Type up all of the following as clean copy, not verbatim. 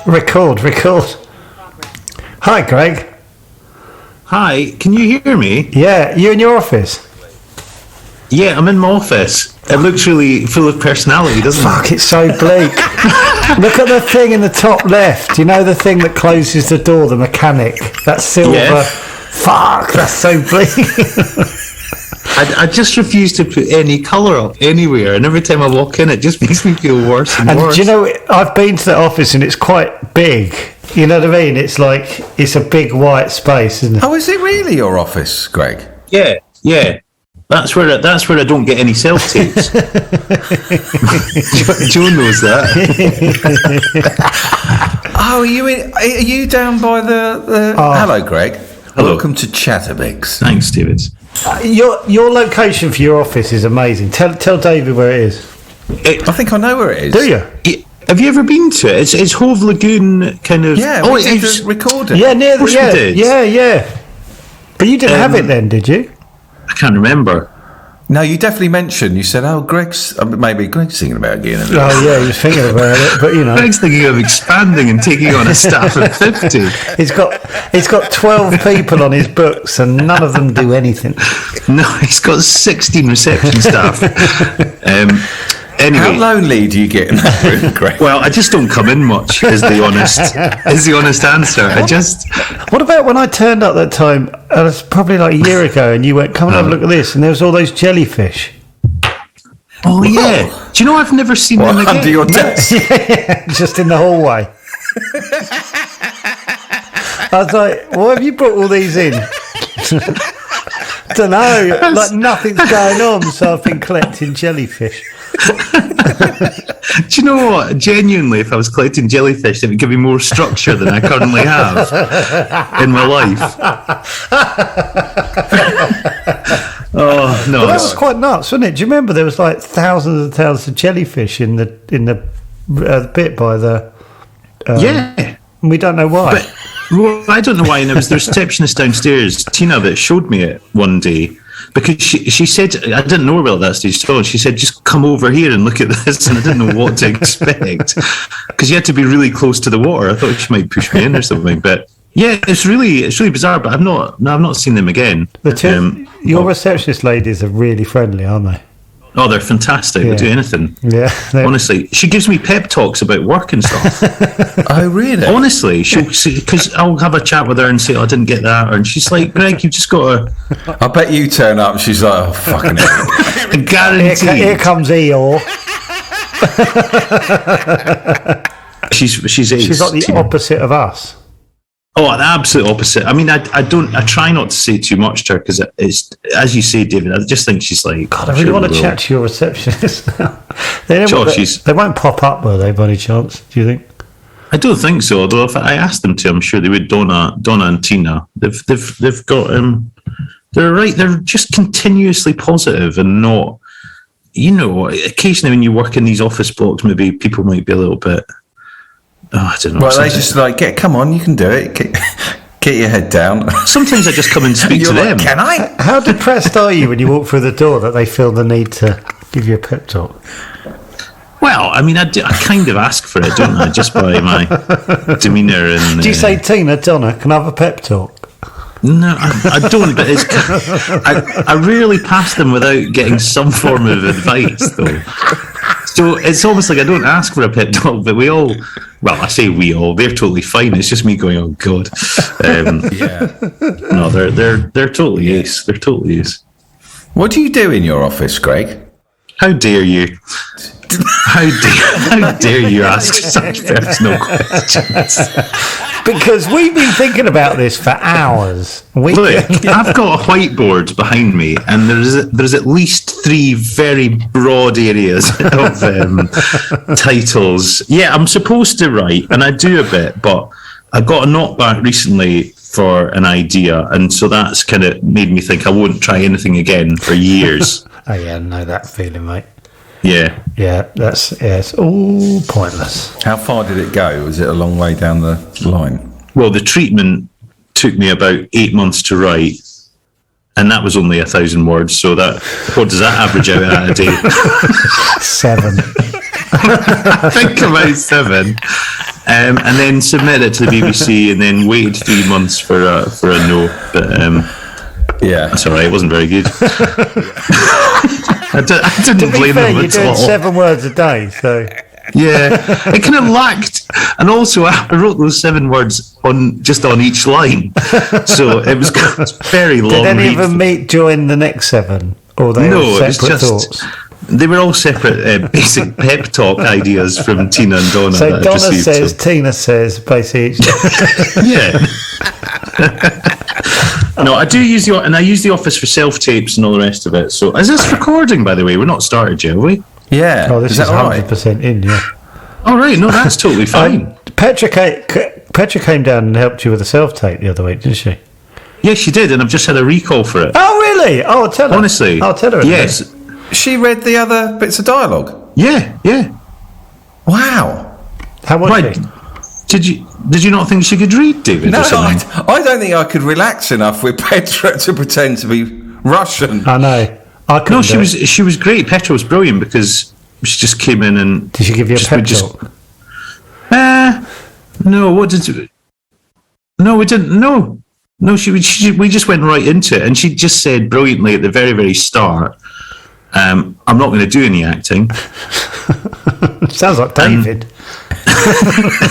Record. Hi, Greg. Hi, can you hear me? Yeah, you in your office? Yeah, I'm in my office. It looks really full of personality, doesn't it? Fuck, it's so bleak. Look at the thing in the top left. You know the thing that closes the door, the mechanic? That silver... Yeah. Fuck, that's so bleak. I just refuse to put any colour up anywhere, and every time I walk in, it just makes me feel worse and worse. Do you know, I've been to the office and it's quite big. You know what I mean? It's like, it's a big white space, isn't it? Oh, is it really your office, Greg? Yeah. That's where I don't get any self-tapes. Joe knows that. Oh, are you down by the Hello, Greg. Hello. Welcome to Chatterbix. Thanks, David. Your location for your office is amazing. Tell David where it is. I think I know where it is. Do you? Have you ever been to it? It's Hove Lagoon, kind of. Yeah, we did the recording. Yeah, near the. Of course we did. Yeah. But you didn't have it then, did you? I can't remember. No, you definitely mentioned. You said, "Oh, maybe Greg's thinking about getting it." Oh yeah, he was thinking about it, but you know, Greg's thinking of expanding and taking on a staff of 50. he's got 12 people on his books, and none of them do anything. No, he's got 16 reception staff. Anyway, how lonely do you get in that room, Greg? Well, I just don't come in much. Is the honest answer. What about when I turned up that time? It was probably like a year ago, and you went, "Come and have a look at this," and there was all those jellyfish. Oh yeah. Do you know I've never seen them again? Under your desk? Yeah, just in the hallway. I was like, "Why have you brought all these in?" Don't know. Like nothing's going on, so I've been collecting jellyfish. Do you know what? Genuinely, if I was collecting jellyfish, it would give me more structure than I currently have in my life. Oh no! But that was quite nuts, wasn't it? Do you remember there was like thousands and thousands of jellyfish in the bit by the? Yeah. We don't know why. But, well, I don't know why. And it was the receptionist downstairs, Tina, that showed me it one day. Because she said, I didn't know her well at that stage at all. She said, just come over here and look at this. And I didn't know what to expect. Because you had to be really close to the water. I thought she might push me in or something. But yeah, it's really bizarre. But I've not seen them again. Your receptionist ladies are really friendly, aren't they? Oh, they're fantastic. Yeah. They'll do anything. Yeah. Honestly, she gives me pep talks about work and stuff. Oh, really? Honestly, because I'll have a chat with her and say, "Oh, I didn't get that," and she's like, "Greg, you've just got to." I bet you turn up and she's like, "Oh, fucking hell." Guaranteed. Here comes Eeyore. She's ace. She's like the opposite of us. Oh, the absolute opposite. I mean, I try not to say too much to her because it's, as you say, David, I just think she's like... God, I really want to chat to your receptionist now. They won't pop up, will they, by any chance, do you think? I don't think so, although if I asked them to, I'm sure they would. Donna and Tina. They've got... they're right, they're just continuously positive and not... You know, occasionally when you work in these office blocks, maybe people might be a little bit... Oh, I don't know. Well, they just like, come on, you can do it. Get your head down. Sometimes I just come and speak to them. Can I? How depressed are you when you walk through the door that they feel the need to give you a pep talk? Well, I mean, I kind of ask for it, don't I? Just by my demeanour and. Do you say, Tina, Donna, can I have a pep talk? No, I don't. But I rarely pass them without getting some form of advice, though. So it's almost like I don't ask for a pep talk, but we all, well, I say we all, they're totally fine. It's just me going, oh God. Yeah. No, they're totally ace. They're totally ace. What do you do in your office, Greg? How dare you? How dare you ask such personal questions? Because we've been thinking about this for hours. Look, I've got a whiteboard behind me, and there's at least 3 very broad areas of titles. Yeah, I'm supposed to write, and I do a bit, but I got a knockback recently for an idea, and so that's kind of made me think I won't try anything again for years. Oh yeah, I know that feeling, mate. Yeah. Yeah, it's all pointless. How far did it go? Was it a long way down the line? Well, the treatment took me about 8 months to write, and that was only 1,000 words. So what does that average out at a day? 7. think about 7, and then submit it to the BBC, and then waited 3 months for a no. But yeah, that's all right. It wasn't very good. I didn't blame fair, them you're at doing all. 7 words a day, so Yeah, it kind of lacked, and also I wrote those 7 words on each line, so it was very long. did any of read. them join the next 7, or they No, all it was separate just thoughts? they were all separate basic pep talk ideas from Tina and Donna. So that I'd Donna received, says, so- Tina says, basically. yeah. No, I do use I use the office for self tapes and all the rest of it. So, is this recording, by the way? We're not started yet, have we? yeah. Oh, this is that all right? 100% in, yeah. All right, no, that's totally fine. Petra came down and helped you with the self-tape the other week, didn't she? Yeah, she did, and I've just had a recall for it. Oh, really? Oh, I'll tell her. Honestly, I'll tell her. in a Yes, minute. She read the other bits of dialogue. yeah. Wow. How was Right. she? Did you not think she could read, David, No, or something? I don't think I could relax enough with Petra to pretend to be Russian. I know. I couldn't No, do it. she was great. Petra was brilliant because she just came in and Did she give you a pep talk? No, what did? No, we didn't. No, we just went right into it, and she just said brilliantly at the very, very start, "I'm not going to do any acting," Sounds like David.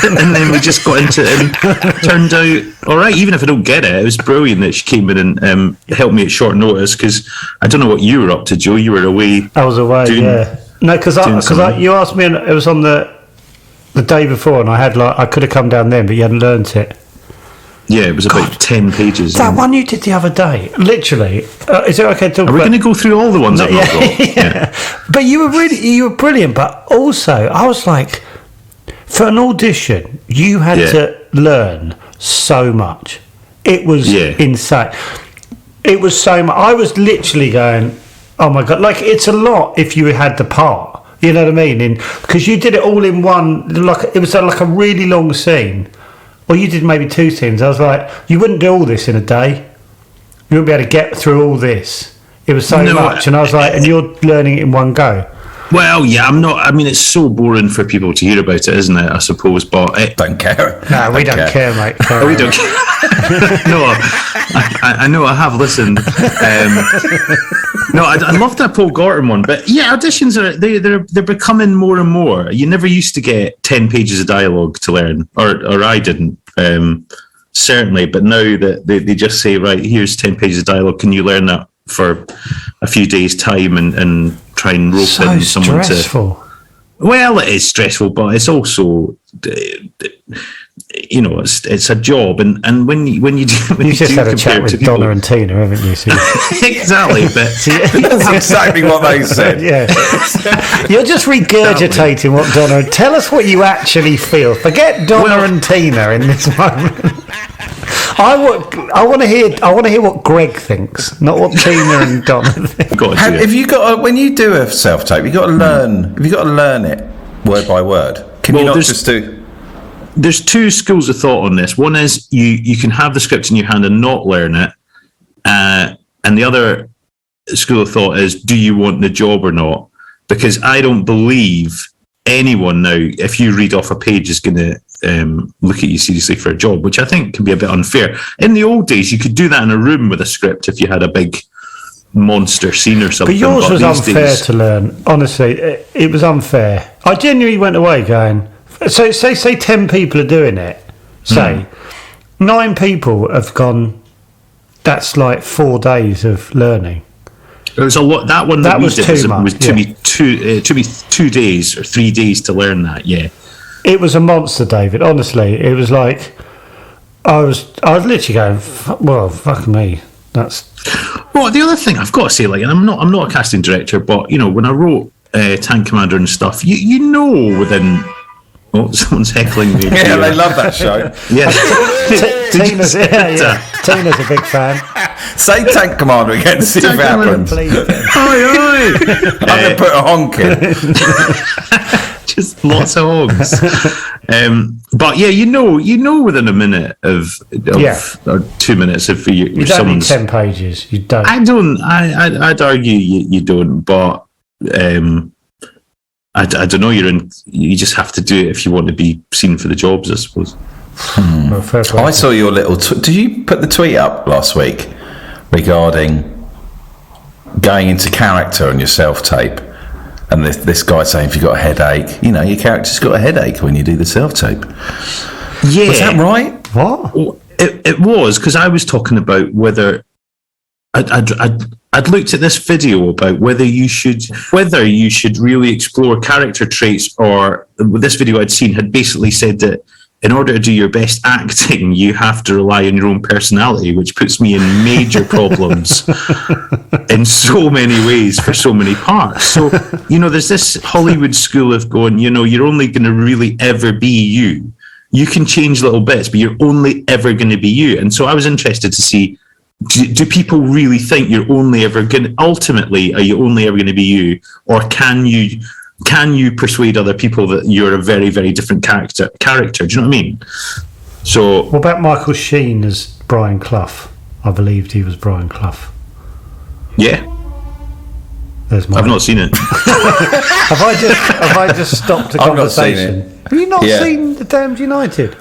and then we just got into it, and it turned out all right. Even if I don't get it, it was brilliant that she came in and helped me at short notice because I don't know what you were up to, Joe. You were away. I was away, doing- yeah. No, because something. you asked me, and it was on the day before, and I had I could have come down then, but you hadn't learnt it. Yeah, it was about 10 pages. That one you did the other day, literally. Is it okay to talk Are we about? going to go through all the ones I've not got? Yeah. But you were brilliant. But also, I was like, for an audition, you had Yeah. to learn so much. It was insane. It was so much. I was literally going, oh my God, like it's a lot if you had the part. You know what I mean? Because you did it all in one. Like it was like a really long scene. Or you did maybe 2 scenes. I was like, you wouldn't do all this in a day. You wouldn't be able to get through all this. It was so much. And I was like, and you're learning it in one go. Well, yeah, I'm not. I mean, it's so boring for people to hear about it, isn't it? I suppose, but Don't care. No, we don't care, mate. we don't. No, I know. I have listened. No, I love that Paul Gorton one, but yeah, auditions they're becoming more and more. You never used to get 10 pages of dialogue to learn, or I didn't. Certainly, but now that they just say, right, here's 10 pages of dialogue. Can you learn that for a few days' time and try and rope So in someone stressful. to? Well, it is stressful, but it's also, it's a job, and when you do, You just had a chat with people, Donna and Tina, haven't you? So exactly, but That's exactly what they said. yeah. You're just regurgitating what Donna. Tell us what you actually feel. Forget Donna and Tina in this moment. I want to hear what Greg thinks, not what Tina and Donna think. got to do Have it. you got when you do a self-tape, you got to learn. Have you got to learn it word by word? Can you Well, not there's- just do? There's 2 schools of thought on this. One is you can have the script in your hand and not learn it, and the other school of thought is, do you want the job or not? Because I don't believe anyone now, if you read off a page, is going to look at you seriously for a job, which I think can be a bit unfair. In the old days, you could do that in a room with a script if you had a big monster scene or something. But yours was these unfair days- to learn. Honestly, it was unfair. I genuinely went away going. So say 10 people are doing it. Say 9 people have gone. That's like 4 days of learning. It was a lot. That one That we was did too was much, to be 2 days or 3 days to learn that. Yeah. It was a monster, David. Honestly, it was like I was literally going. Well, fuck me. That's Well, the other thing I've got to say, like, and I'm not a casting director, but when I wrote Tank Commander and stuff, you know within. Oh, someone's heckling me. Yeah, they love that show. Yeah. Tina's. Yeah. Tina's a big fan. Say Tank Commander again, see if it Tank Commander, happens. Please. Aye, I'm going to put a honk in. aye. Just lots of hogs. But yeah, you know within a minute of or 2 minutes if You don't need someone's. 10 pages. You don't. I don't. I'd argue you don't, but I don't know. You just have to do it if you want to be seen for the jobs, I suppose. Well, fair play. I saw your little. Did you put the tweet up last week regarding going into character on your self-tape? And this guy saying, if you've got a headache, your character's got a headache when you do the self-tape. Yeah. Was that right? What? It was, because I was talking about whether I'd looked at this video about whether you should really explore character traits, or this video I'd seen had basically said that in order to do your best acting, you have to rely on your own personality, which puts me in major problems in so many ways for so many parts. So, there's this Hollywood school of going, you're only going to really ever be you. You can change little bits, but you're only ever going to be you. And so I was interested to see, do people really think you're only ever going to, ultimately, are you only ever going to be you? Or can you persuade other people that you're a very, very different character? Do you know what I mean? So, what about Michael Sheen as Brian Clough? I believed he was Brian Clough. Yeah. I've not seen it. have I just stopped the conversation? Have you not seen The Damned United?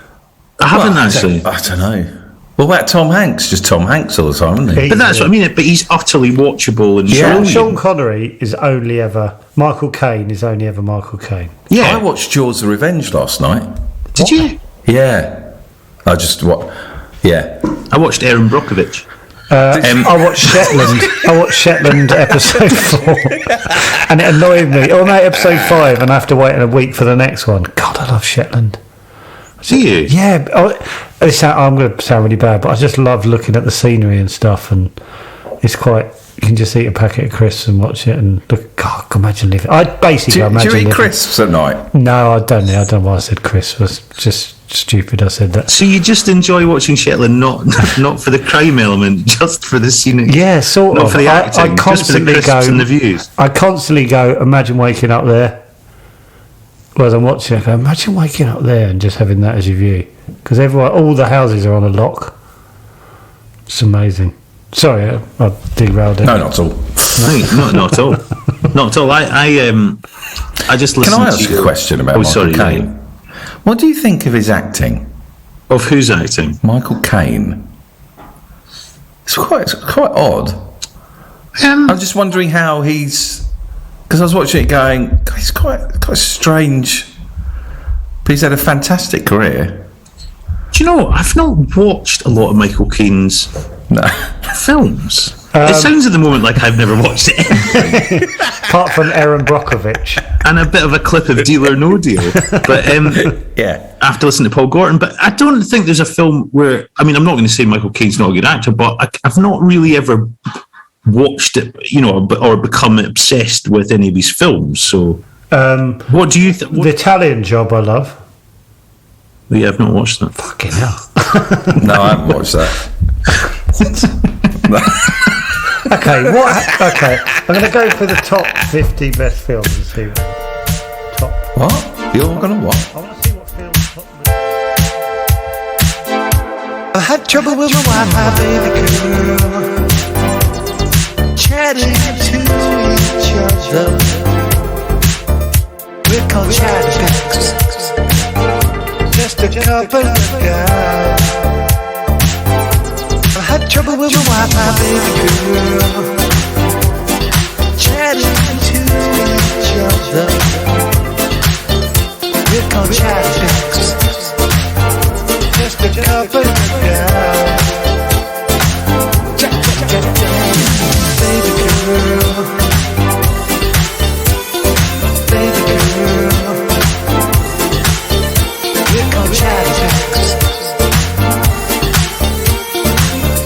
I haven't actually. I don't know. What about Tom Hanks? Just Tom Hanks all the time, isn't he? But that's what I mean. But he's utterly watchable and Sean Connery is only ever Michael Caine. Is only ever Michael Caine. Yeah, I watched Jaws: The Revenge last night. Did you? Yeah, Yeah, I watched Erin Brockovich. I watched Shetland. I watched Shetland episode 4, and it annoyed me. Oh no, episode 5, and I have to wait a week for the next one. God, I love Shetland. Do you? Yeah, I'm going to sound really bad, but I just love looking at the scenery and stuff, and it's quite. You can just eat a packet of crisps and watch it, and look. God, imagine living. I basically imagine. Do you eat crisps at night? No, I don't know. I don't know why I said crisps. It was just stupid. I said that. So you just enjoy watching Shetland, not for the crime element, just for the scenic. Yeah, sort not of. For the acting, I constantly just for the crisps and the views. I constantly go. Imagine waking up there. Whereas I'm watching, I go, imagine waking up there and just having that as your view. Because all the houses are on a lock. It's amazing. Sorry, I derailed it. No, not at all. No, not at all. Not at all. I just listened to. Can I ask a question about Michael Caine? What do you think of his acting? Of whose acting? Michael Caine. It's quite odd. I'm just wondering how he's. Because I was watching it going, he's quite strange, but he's had a fantastic career. Do you know, I've not watched a lot of Michael Caine's films. It sounds at the moment like I've never watched it. Apart from Erin Brockovich. And a bit of a clip of Deal or No Deal. But yeah, after listening to Paul Gorton. But I don't think there's a film where, I'm not going to say Michael Caine's not a good actor, but I've not really ever watched it, or become obsessed with any of these films. So, what do you think? The Italian Job, I love. Yeah, I've not watched that. Fucking hell. No, I haven't watched that. Okay, I'm going to go for the top 50 best films and see what? You're going to what? I want to see what films top. I had trouble with my wife, my baby girl. Chatting to each other. We're called chatterbox. Just a couple of guys. I had trouble with my wife, my baby girl. Chatting to each other. We're called chatterbox. Just a couple of guys. Baby girl, we're called chatterbox.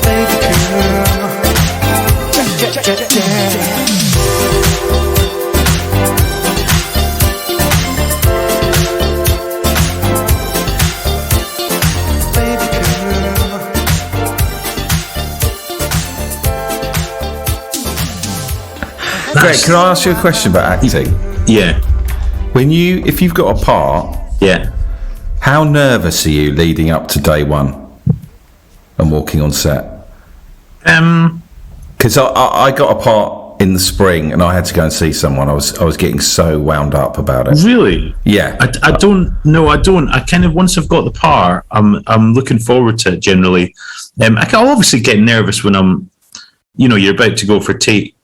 Baby girl, Greg, can I ask you a question about acting? Yeah. If you've got a part, how nervous are you leading up to day one and walking on set? Because I got a part in the spring, and I had to go and see someone. I was getting so wound up about it. Really? Yeah. I don't. No, I don't. I kind of, once I've got the part, I'm looking forward to it generally. I'll obviously get nervous when I'm, you're about to go for take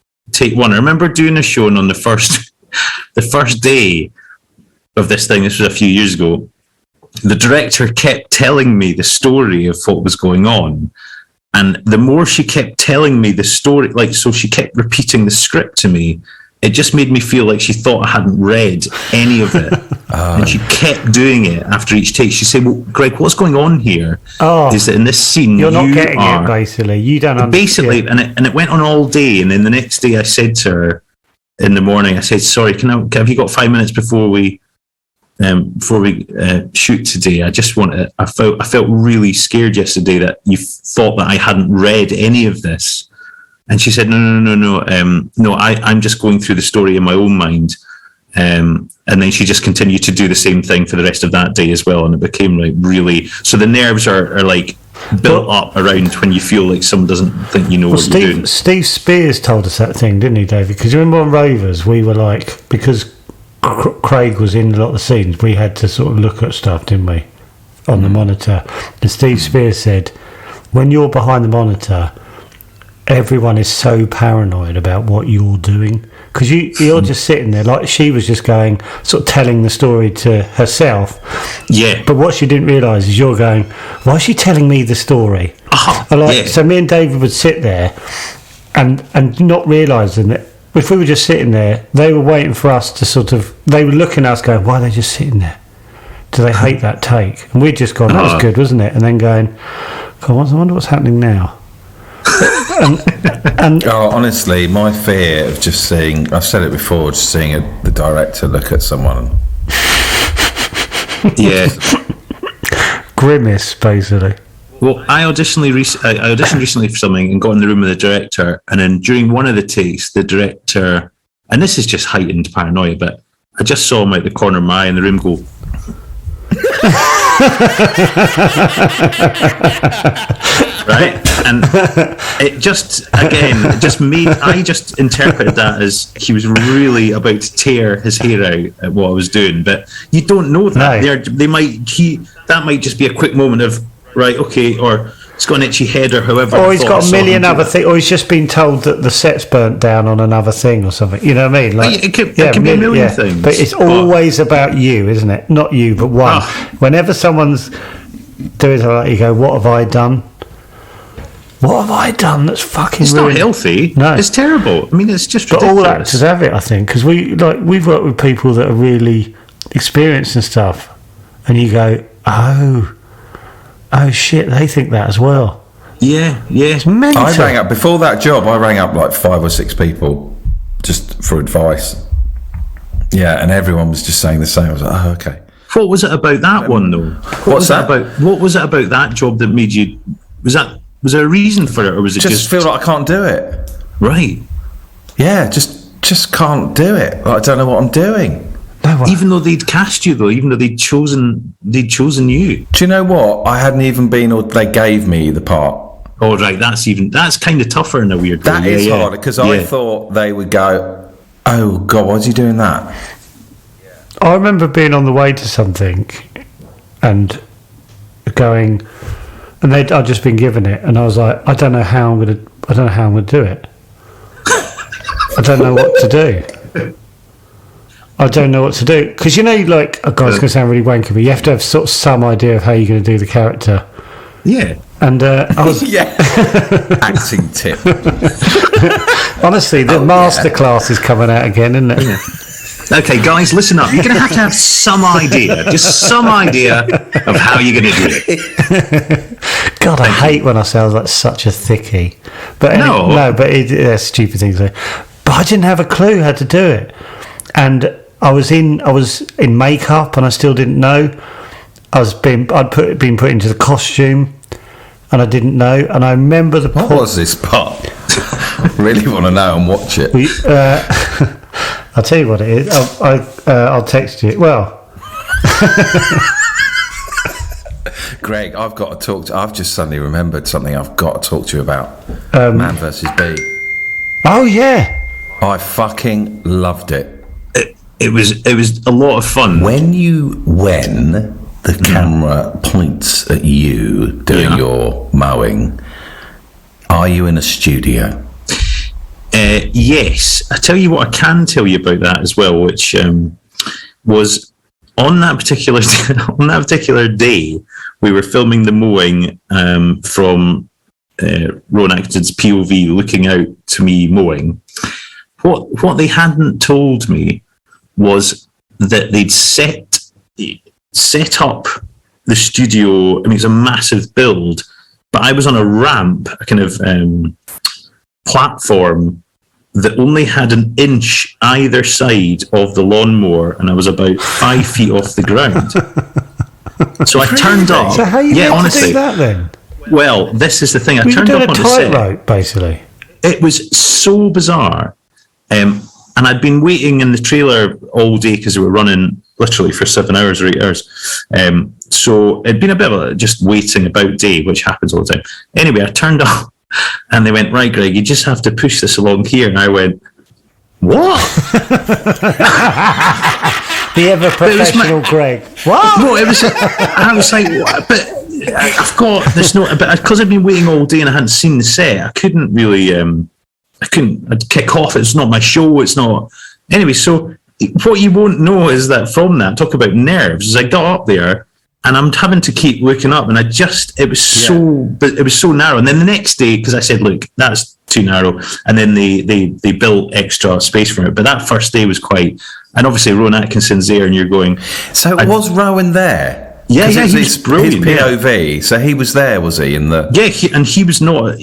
one. I remember doing a show, and on the first day of this thing, this was a few years ago, the director kept telling me the story of what was going on. And the more she kept telling me the story, so she kept repeating the script to me, it just made me feel like she thought I hadn't read any of it. And she kept doing it after each take. She said, well, Greg, what's going on here is that in this scene, you're not getting it, basically. You don't understand. Basically, and it went on all day. And then the next day I said to her in the morning, I said, sorry, have you got 5 minutes before we shoot today? I just I felt really scared yesterday that you thought that I hadn't read any of this. And she said, no, I'm just going through the story in my own mind. And then she just continued to do the same thing for the rest of that day as well. And it became really, so the nerves are like built up around when you feel like someone doesn't think you know what you're doing. Steve Spears told us that thing, didn't he, David? Because you remember on Rovers, we were like, because Craig was in a lot of the scenes, we had to sort of look at stuff, didn't we, on the monitor. And Steve Spears said, when you're behind the monitor, everyone is so paranoid about what you're doing, because you're just sitting there, like she was just going, sort of telling the story to herself. Yeah. But what she didn't realise is you're going, why is she telling me the story? So me and David would sit there and not realising that if we were just sitting there, they were waiting for us to they were looking at us going, why are they just sitting there? Do they hate that take? And we'd just gone, that was good, wasn't it? And then going, God, I wonder what's happening now. and honestly, my fear of just seeing, I've said it before, just seeing the director look at someone. Yeah. Grimace, basically. Well, I auditioned recently for something and got in the room with the director, and then during one of the takes, the director, and this is just heightened paranoia, but I just saw him out the corner of my eye in the room go, right? And it just made, I just interpreted that as he was really about to tear his hair out at what I was doing, but you don't know that. No. That might just be a quick moment of, right, okay, or it's got an itchy head or however. Or he's got a million other things, or he's just been told that the set's burnt down on another thing or something. You know what I mean? Like, it can be a million things. But it's always about you, isn't it? Not you, but one. Whenever someone's doing something like, you go, what have I done? What have I done that's fucking It's ruined? Not healthy. No. It's terrible. I mean, it's just but ridiculous. all actors have it, I think, because we've worked with people that are really experienced and stuff, and you go, oh shit, they think that as well. Yeah. It's mental. I rang up, before that job, I rang up like 5 or 6 people just for advice. Yeah, and everyone was just saying the same. I was like, oh, okay. What was it about that one, though? What was it about that job that made you... Was there a reason for it, or was it just... feel like I can't do it. Right. Yeah, just can't do it. Like, I don't know what I'm doing. No way. Even though they'd cast you, though, even though they'd chosen you. Do you know what? I hadn't even been, or they gave me the part. Oh, right, that's kind of tougher in a weird way. That is hard, because I thought they would go, oh, God, why's he doing that? I remember being on the way to something and going, and I'd just been given it, and I was like, I don't know how I'm gonna do it. I don't know what to do. I don't know what to do, because like, oh God, it's going to sound really wanky, but you have to have sort of some idea of how you're going to do the character. Yeah. And I was acting tip. Honestly, the masterclass is coming out again, isn't it? Yeah. Okay, guys, listen up. You're going to have some idea, just some idea of how you're going to do it. God, I hate when I sound like such a thickie. But they're stupid things. But I didn't have a clue how to do it, and I was in makeup, and I still didn't know. Been put into the costume, and I didn't know. And I remember what was this part? I really want to know and watch it. I'll tell you what it is. I'll text you. Well, Greg, I've got to talk. I've just suddenly remembered something. I've got to talk to you about Man vs. Bee. Oh yeah. I fucking loved it. It was a lot of fun. When the camera points at you doing your mowing, are you in a studio? Yes. I tell you what I can tell you about that as well, which was on that particular day, we were filming the mowing from Rowan Atkinson's POV, looking out to me mowing. What they hadn't told me was that they'd set up the studio. I mean, it's a massive build, but I was on a ramp, a kind of platform that only had an inch either side of the lawnmower, and I was about 5 feet off the ground. So I turned up. So how you honestly to do that then? Well, this is the thing. I turned up on the set. Tightrope, basically. It was so bizarre, and I'd been waiting in the trailer all day because we were running literally for 7 hours or 8 hours. So it'd been a bit of just waiting about day, which happens all the time. Anyway, I turned up. And they went, right, Greg, you just have to push this along here. And I went, what? The ever-professional Greg. What? No, it was, I was like, what? But I've got this note, but because I've been waiting all day and I hadn't seen the set, I couldn't really, I'd kick off. It's not my show. It's not. Anyway, so what you won't know is that from that, talk about nerves, as I got up there, and I'm having to keep looking up, and it was so narrow. And then the next day, because I said, look, that's too narrow, and then they built extra space for it. But that first day was quite, and obviously Rowan Atkinson's there, and you're going. So was Rowan there? Yeah, he was brilliant. His POV, so he was there, was he? In the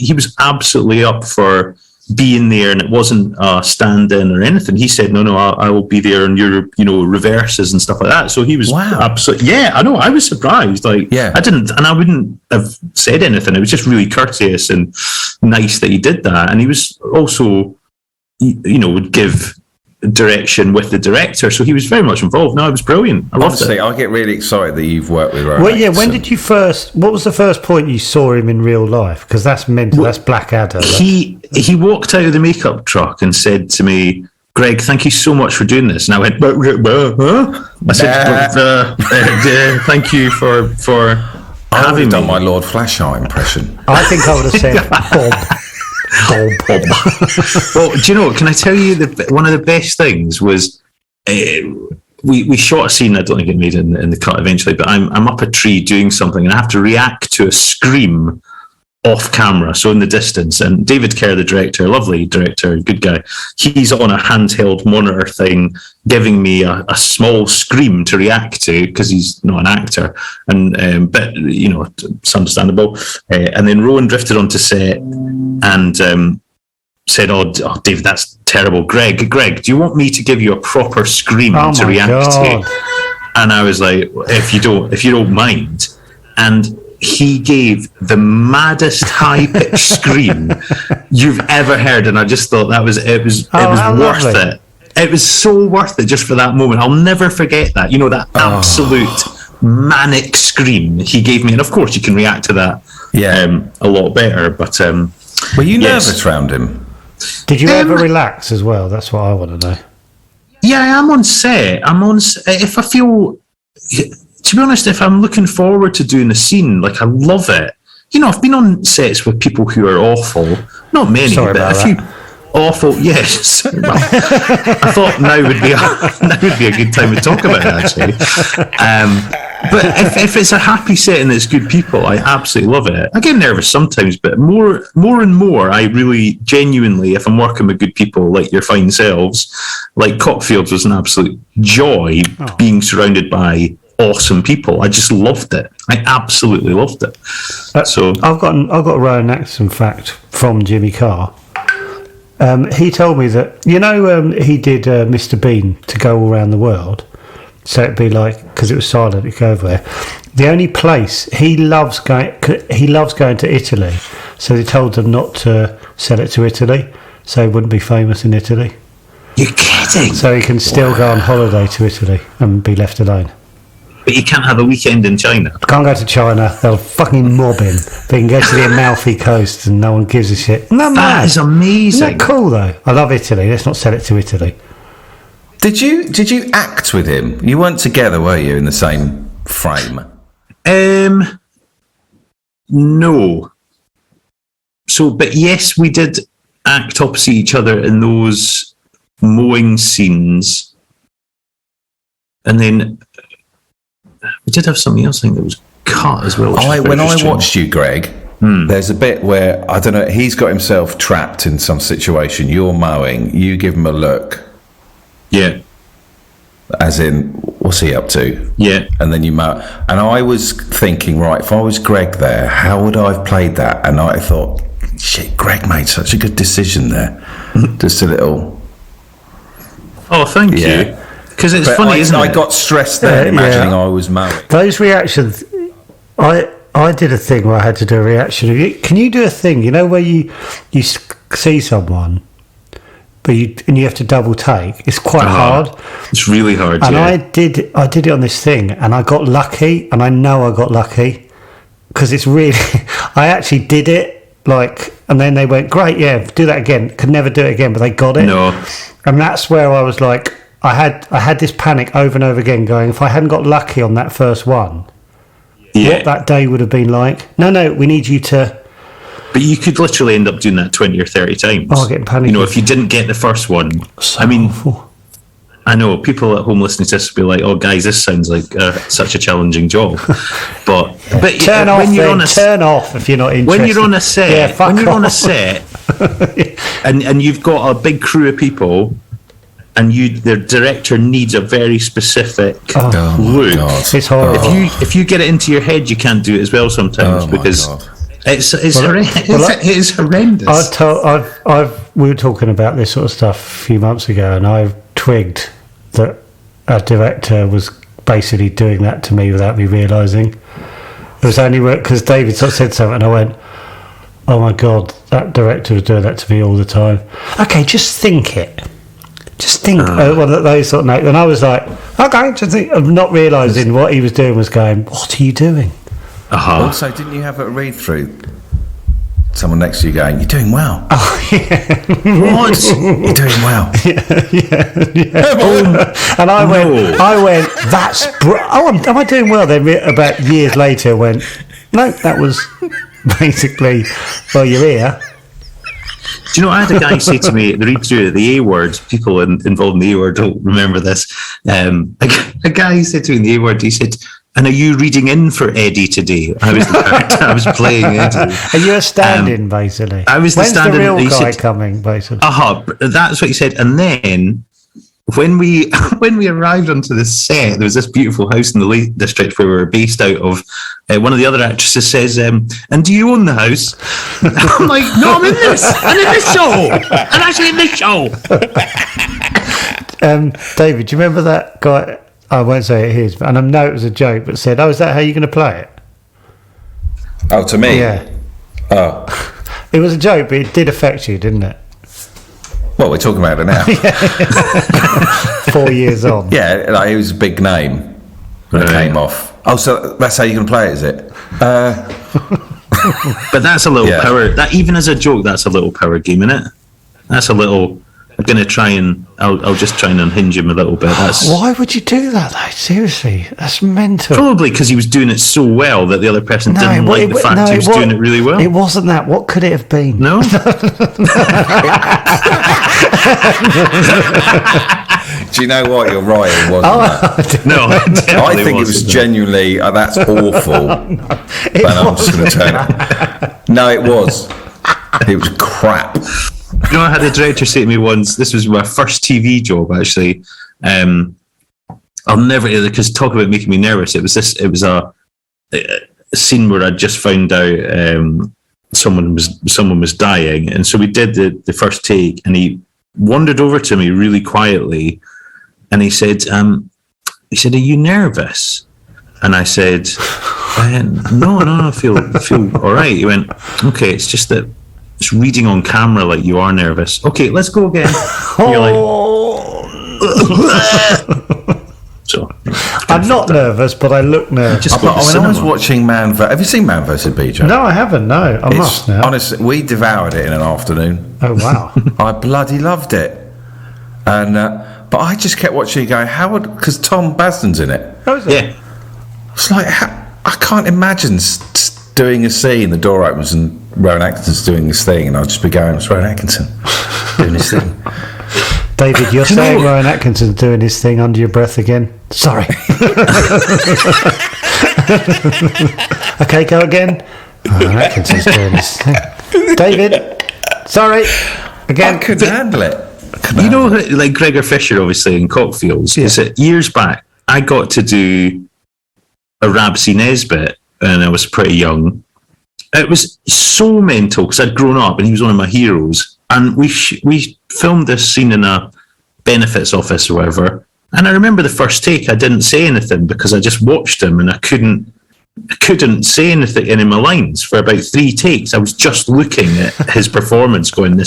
he was absolutely up for being there, and it wasn't a stand-in or anything. He said, no, I will be there, and your reverses and stuff like that. So he was absolutely, I know, I was surprised. I wouldn't have said anything. It was just really courteous and nice that he did that. And he was also, would give direction with the director, so he was very much involved. No, it was brilliant. I loved it. I get really excited that you've worked with Rowan. Well, yeah. When did you first? What was the first point you saw him in real life? Because that's mental. Well, that's Blackadder. He walked out of the makeup truck and said to me, "Greg, thank you so much for doing this." And I went, I said, "Thank you for having me." Done my Lord Flasheye impression. I think I would have said Bob. Well, do you know? Can I tell you one of the best things was we shot a scene. I don't think it made it in the cut eventually, but I'm up a tree doing something, and I have to react to a scream off camera, so in the distance. And David Kerr, the director, lovely director, good guy, he's on a handheld monitor thing giving me a small scream to react to because he's not an actor, and but it's understandable. And then Rowan drifted onto set and said, oh David, that's terrible. Greg, do you want me to give you a proper scream to react to? And I was like, if you don't mind. And he gave the maddest high-pitched scream you've ever heard, and I just thought it was worth it. It was so worth it just for that moment. I'll never forget that. That absolute manic scream he gave me, and of course you can react to that a lot better. But were you nervous around him? Did you ever relax as well? That's what I want to know. Yeah, I am on set. If I feel. To be honest, if I'm looking forward to doing a scene, like I love it. I've been on sets with people who are awful. Not many, but a few awful. Yes, well, I thought now would be a good time to talk about it, actually. But if it's a happy set and it's good people, I absolutely love it. I get nervous sometimes, but more and more, I really genuinely, if I'm working with good people like your fine selves, like Cockfields was an absolute joy being surrounded by awesome people. I just loved it. I absolutely loved it. So I've got a Rowan Atkinson fact from Jimmy Carr. He told me that he did Mr. Bean to go all around the world, so it'd be like, because it was silent, it'd go everywhere. The only place he loves going to Italy, so they told them not to sell it to Italy, so he wouldn't be famous in Italy. You're kidding? So he can still go on holiday to Italy and be left alone. But you can't have a weekend in China. Can't go to China. They'll fucking mob him. They can go to the Amalfi Coast and no one gives a shit. That is amazing. Isn't that cool though? I love Italy. Let's not sell it to Italy. Did you act with him? You weren't together, were you, in the same frame? No. So, but yes, we did act opposite each other in those mowing scenes, and then we did have something else. I think that was cut as well. When I watched you, Greg, there's a bit where I don't know. He's got himself trapped in some situation. You're mowing. You give him a look. Yeah. As in, what's he up to? Yeah. And then you mow. And I was thinking, right, if I was Greg there, how would I have played that? And I thought, shit, Greg made such a good decision there. Just a little. Oh, thank you. Because it's funny, isn't it? I got stressed there, imagining I was mowing. Those reactions, I did a thing where I had to do a reaction. Can you do a thing, where you see someone, but you have to double take? It's quite hard. It's really hard. And I did it on this thing, and I got lucky, and I know I got lucky because it's really. I actually did it, and then they went, great, yeah, do that again. Could never do it again, but they got it. No. And that's where I was like, I had this panic over and over again, going, if I hadn't got lucky on that first one, what that day would have been like. No, we need you to. But you could literally end up doing that 20 or 30 times. Oh, getting panicky. If you didn't get the first one. I mean, awful. I know people at home listening to this will be like, "Oh, guys, this sounds like such a challenging job." But turn off if you're not interested. When you're on a set, on a set, and you've got a big crew of people, and the director needs a very specific look. It's horrible. If you get it into your head, you can't do it as well sometimes because. It's horrendous. We were talking about this sort of stuff a few months ago, and I've twigged that a director was basically doing that to me without me realising. It was only because David sort of said something, and I went, "Oh my God, that director was doing that to me all the time." Okay, just think it. Just think one of those sort of notes. And I was like, okay, just think, of not realising what he was doing was going, what are you doing? Also, didn't you have a read through? Someone next to you going, "You're doing well." Oh yeah, what? You're doing well. Yeah. And I went. That's am I doing well? Then about years later, went. No, that was basically. Well, you're here. Do you know? I had a guy say to me, the read through the A word. People involved in the A word don't remember this. A guy said to me in the A word. He said, "And are you reading in for Eddie today?" I was the character. I was playing Eddie. Are you a stand-in, basically? I was the stand-in. When's the real guy coming, basically? That's what he said. And then when we arrived onto the set, there was this beautiful house in the Lake District where we were based out of. One of the other actresses says, "And do you own the house?" I'm like, "No, I'm in this. I'm in this show. I'm actually in this show." David, do you remember that guy? I won't say it is, and I know it was a joke, but said, "Oh, is that how you're going to play it?" Oh, to me? Yeah. Oh. It was a joke, but it did affect you, didn't it? Well, we're talking about it now. 4 years on. Yeah, it was a big name when it came off. Oh, so that's how you're going to play it, is it? But that's a little power. That even as a joke, that's a little power game, isn't it? That's a little. I'm going to try and I'll just try and unhinge him a little bit. Why would you do that, though? Seriously, that's mental. Probably because he was doing it so well that the other person didn't like the fact he was doing it really well. It wasn't that. What could it have been? No. Do you know what? You're right. It wasn't that. No, I think it was genuinely. That's awful. But I'm just going to turn it. No, it was. It was crap. You know, I had a director say to me once, this was my first TV job, actually. I'll never, because talk about making me nervous. It was a scene where I'd just found out someone was dying. And so we did the first take, and he wandered over to me really quietly, and he said, "Are you nervous?" And I said, no, I feel all right. He went, "Okay, it's just that it's reading on camera like you are nervous. Okay, let's go again." You're like, so I'm not nervous, but I look nervous. I was watching Have you seen Man vs. BJ? No, I haven't. No, I must now. Honestly, we devoured it in an afternoon. Oh wow! I bloody loved it, and but I just kept watching it going, because Tom Basden's in it. Oh, is it? Yeah. It's like I can't imagine doing a scene. The door opens and Rowan Atkinson's doing his thing, and I'll just be going, "It's Rowan Atkinson doing his thing." David, you're saying Rowan Atkinson's doing his thing under your breath again. Sorry. Okay, go again. Rowan Atkinson's doing his thing. David, sorry. Again. I couldn't handle it. Like Gregor Fisher, obviously, in Cockfields, is that years back, I got to do a Rabsy Nesbitt, and I was pretty young. It was so mental, because I'd grown up, and he was one of my heroes. And we filmed this scene in a benefits office or whatever. And I remember the first take, I didn't say anything because I just watched him, and I couldn't say anything in my lines for about 3 takes. I was just looking at his performance, going, I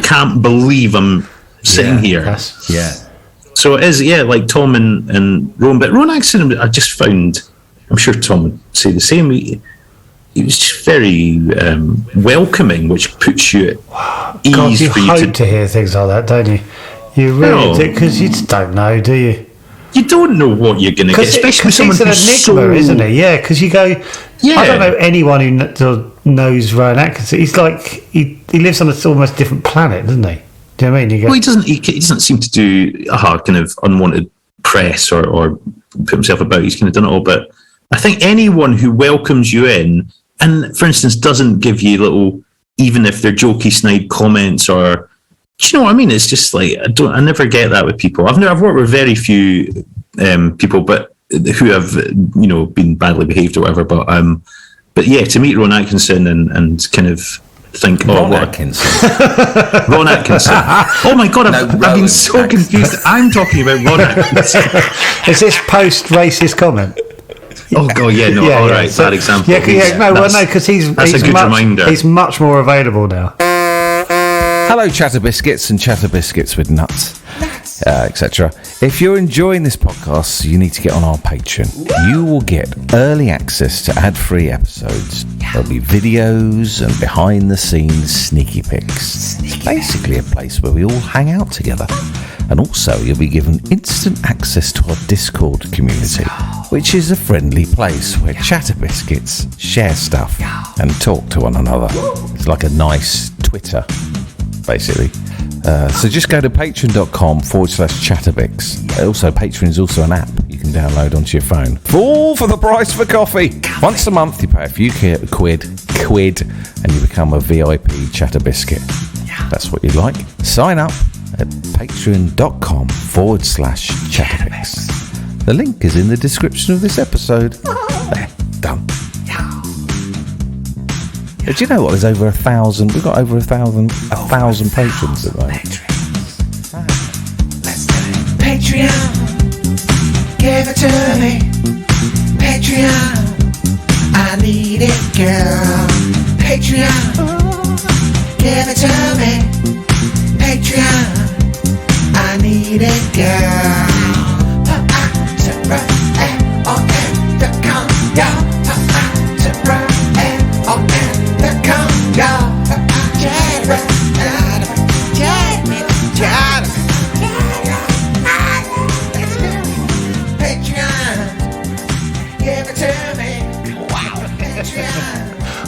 can't believe I'm sitting here. Yeah. So it is, like Tom and Rowan. But Rowan Atkinson, I just found, I'm sure Tom would say the same. He was just very welcoming, which puts you at ease. God, you for you hope to hear things like that, don't you? You really do, because you just don't know, do you? You don't know what you're going to get, especially with someone who's he's an enigma, isn't he? Yeah, because you go, yeah. I don't know anyone who knows Rowan Atkinson. He's like, he lives on a almost different planet, doesn't he? Do you know what I mean? Well, he doesn't seem to do kind of unwanted press or put himself about. He's kind of done it all. But I think anyone who welcomes you in and, for instance, doesn't give you little, even if they're jokey snide comments or, do you know what I mean? It's just like, I never get that with people. I've worked with very few people, but who have, been badly behaved or whatever. But yeah, to meet Rowan Atkinson and kind of think, Ron Atkinson. Ron Atkinson. Oh my God, I've been so confused. I'm talking about Ron Atkinson. Is this post-racist comment? Oh God, yeah, no, all right, bad example. Because that's a good reminder. He's much more available now. Hello, Chatter Biscuits and Chatter Biscuits with nuts, etc. If you're enjoying this podcast, you need to get on our Patreon. You will get early access to ad-free episodes. There'll be videos and behind-the-scenes sneaky pics. It's basically a place where we all hang out together. And also, you'll be given instant access to our Discord community, which is a friendly place where Chatter Biscuits share stuff and talk to one another. It's like a nice Twitter, basically. So just go to patreon.com/chatterbix. Also, Patreon is also an app you can download onto your phone. All for the price of a coffee. Once a month, you pay a few quid, and you become a VIP Chatter Biscuit. That's what you like. Sign up at patreon.com/chatterbix. The link is in the description of this episode. There, done. Do you know what? There's over 1,000. We've got over 1,000 patrons at the moment. Let's do it. Patreon, give it to me. Patreon, I need it, girl. Patreon, give it to me. Patreon, I need it, girl.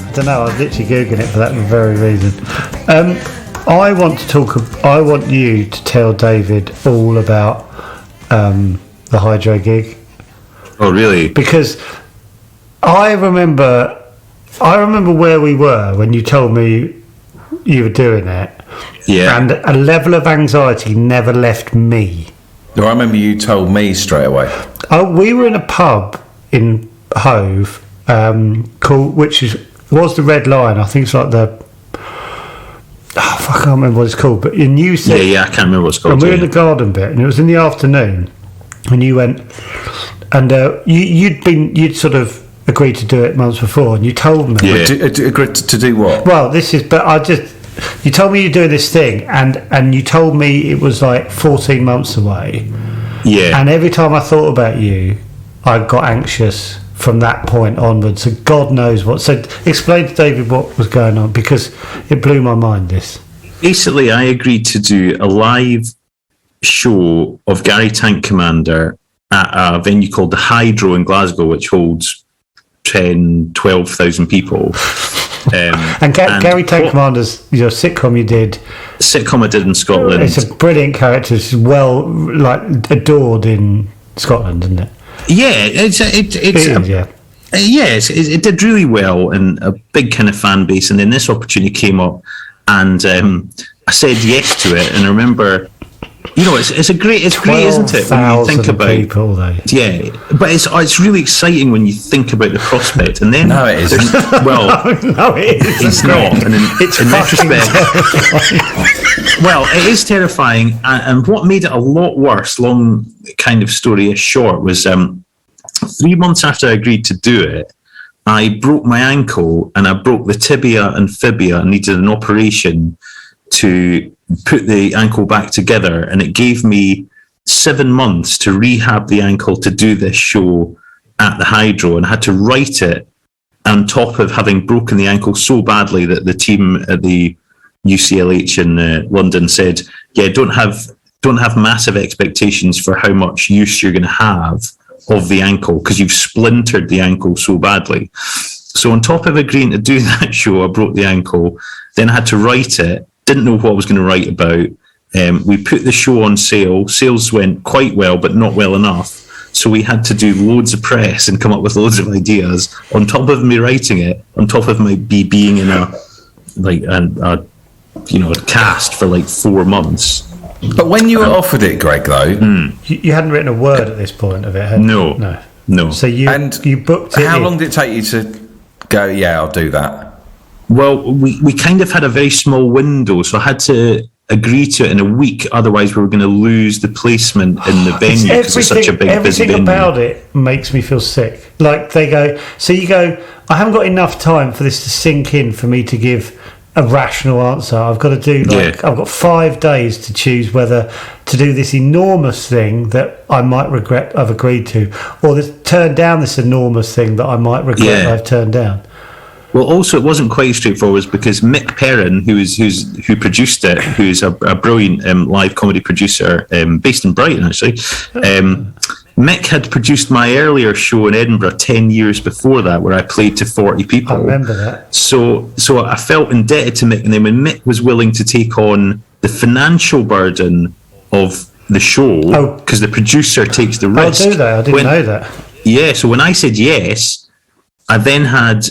I don't know, I was literally Googling it for that very reason. I want you to tell David all about the Hydro gig. Oh, really? Because I remember where we were when you told me you were doing it. Yeah. And a level of anxiety never left me. No, I remember you told me straight away. Oh, we were in a pub in Hove, was the Red Lion. I think it's like the... I can't remember what it's called, but in you said... Yeah, I can't remember what it's called. And we were in the garden bit, and it was in the afternoon, and you went... And you'd sort of agreed to do it months before, and you told me... Yeah. Agreed to do what? Well, you told me you're doing this thing, and you told me it was like 14 months away, Yeah. And every time I thought about you, I got anxious from that point onwards. So God knows what. So explain to David what was going on, because it blew my mind, this. Basically, I agreed to do a live show of Gary Tank Commander at a venue called the Hydro in Glasgow, which holds 12,000 people. And Gary Tank Commander's sitcom you did. Sitcom I did in Scotland. It's a brilliant character. It's well, adored in Scotland, isn't it? Yeah, it did really well, and a big kind of fan base. And then this opportunity came up, and I said yes to it. And I remember, it's great, isn't it? When you think about people, though. Yeah, but it's really exciting when you think about the prospect. And then no, it isn't. Well, no, it isn't. It's not. And in retrospect, well, it is terrifying. And what made it a lot worse, long kind of story short, was 3 months after I agreed to do it, I broke my ankle, and I broke the tibia and fibia and needed an operation to put the ankle back together. And it gave me 7 months to rehab the ankle to do this show at the Hydro. And I had to write it on top of having broken the ankle so badly that the team at the UCLH in London said, yeah, don't have massive expectations for how much use you're going to have of the ankle, because you've splintered the ankle so badly. So on top of agreeing to do that show, I broke the ankle. Then I had to write it. Didn't know what I was going to write about. We put the show on sale. Sales went quite well, but not well enough. So we had to do loads of press and come up with loads of ideas on top of me writing it, on top of me being in a cast for 4 months. But when you were offered it, Greg, though, you hadn't written a word at this point of it, had you? No. So you booked it. How long did it take you to go, yeah, I'll do that? Well, we kind of had a very small window, so I had to agree to it in a week. Otherwise, we were going to lose the placement in the venue, because it's such a big, busy venue. Everything about it makes me feel sick. They go, so you go, I haven't got enough time for this to sink in for me to give a rational answer. I've got to do I've got 5 days to choose whether to do this enormous thing that I might regret I've agreed to, or turn down this enormous thing that I might regret I've turned down. Well, also, it wasn't quite straightforward because Mick Perrin, who produced it, who's a brilliant live comedy producer based in Brighton, actually. Mick had produced my earlier show in Edinburgh 10 years before that, where I played to 40 people. I remember that. So I felt indebted to Mick, and then when Mick was willing to take on the financial burden of the show, because the producer takes the risk. Oh, do they? I didn't know that. Yeah, so when I said yes, I then had...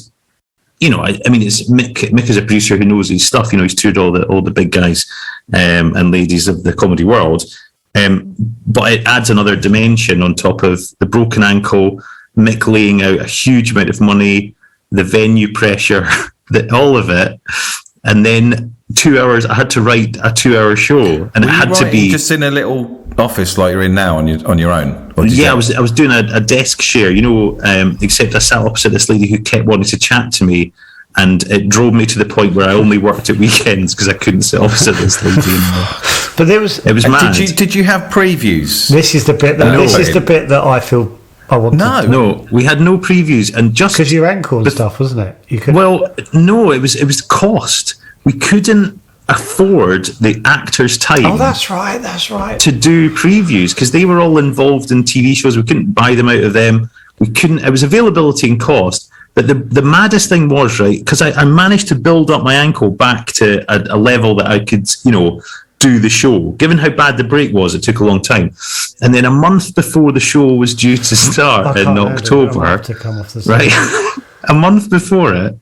it's Mick is a producer who knows his stuff. He's toured all the big guys and ladies of the comedy world. But it adds another dimension on top of the broken ankle, Mick laying out a huge amount of money, the venue pressure, all of it. And then 2 hours, I had to write a 2 hour show, and it had to be just in a little office like you're in now on your own. I was doing a desk share, except I sat opposite this lady who kept wanting to chat to me, and it drove me to the point where I only worked at weekends because I couldn't sit opposite this lady anymore. But it was mad. Did you have previews? This is the bit that I feel I want. No, we had no previews, and just because your ankle and stuff, wasn't it? You could. Well, no, it was cost. We couldn't afford the actors' time. Oh, that's right. To do previews, because they were all involved in TV shows. We couldn't buy them out of them. We couldn't. It was availability and cost. But the maddest thing was, right, because I managed to build up my ankle back to a level that I could, do the show. Given how bad the break was, it took a long time. And then a month before the show was due to start in October, right, a month before it,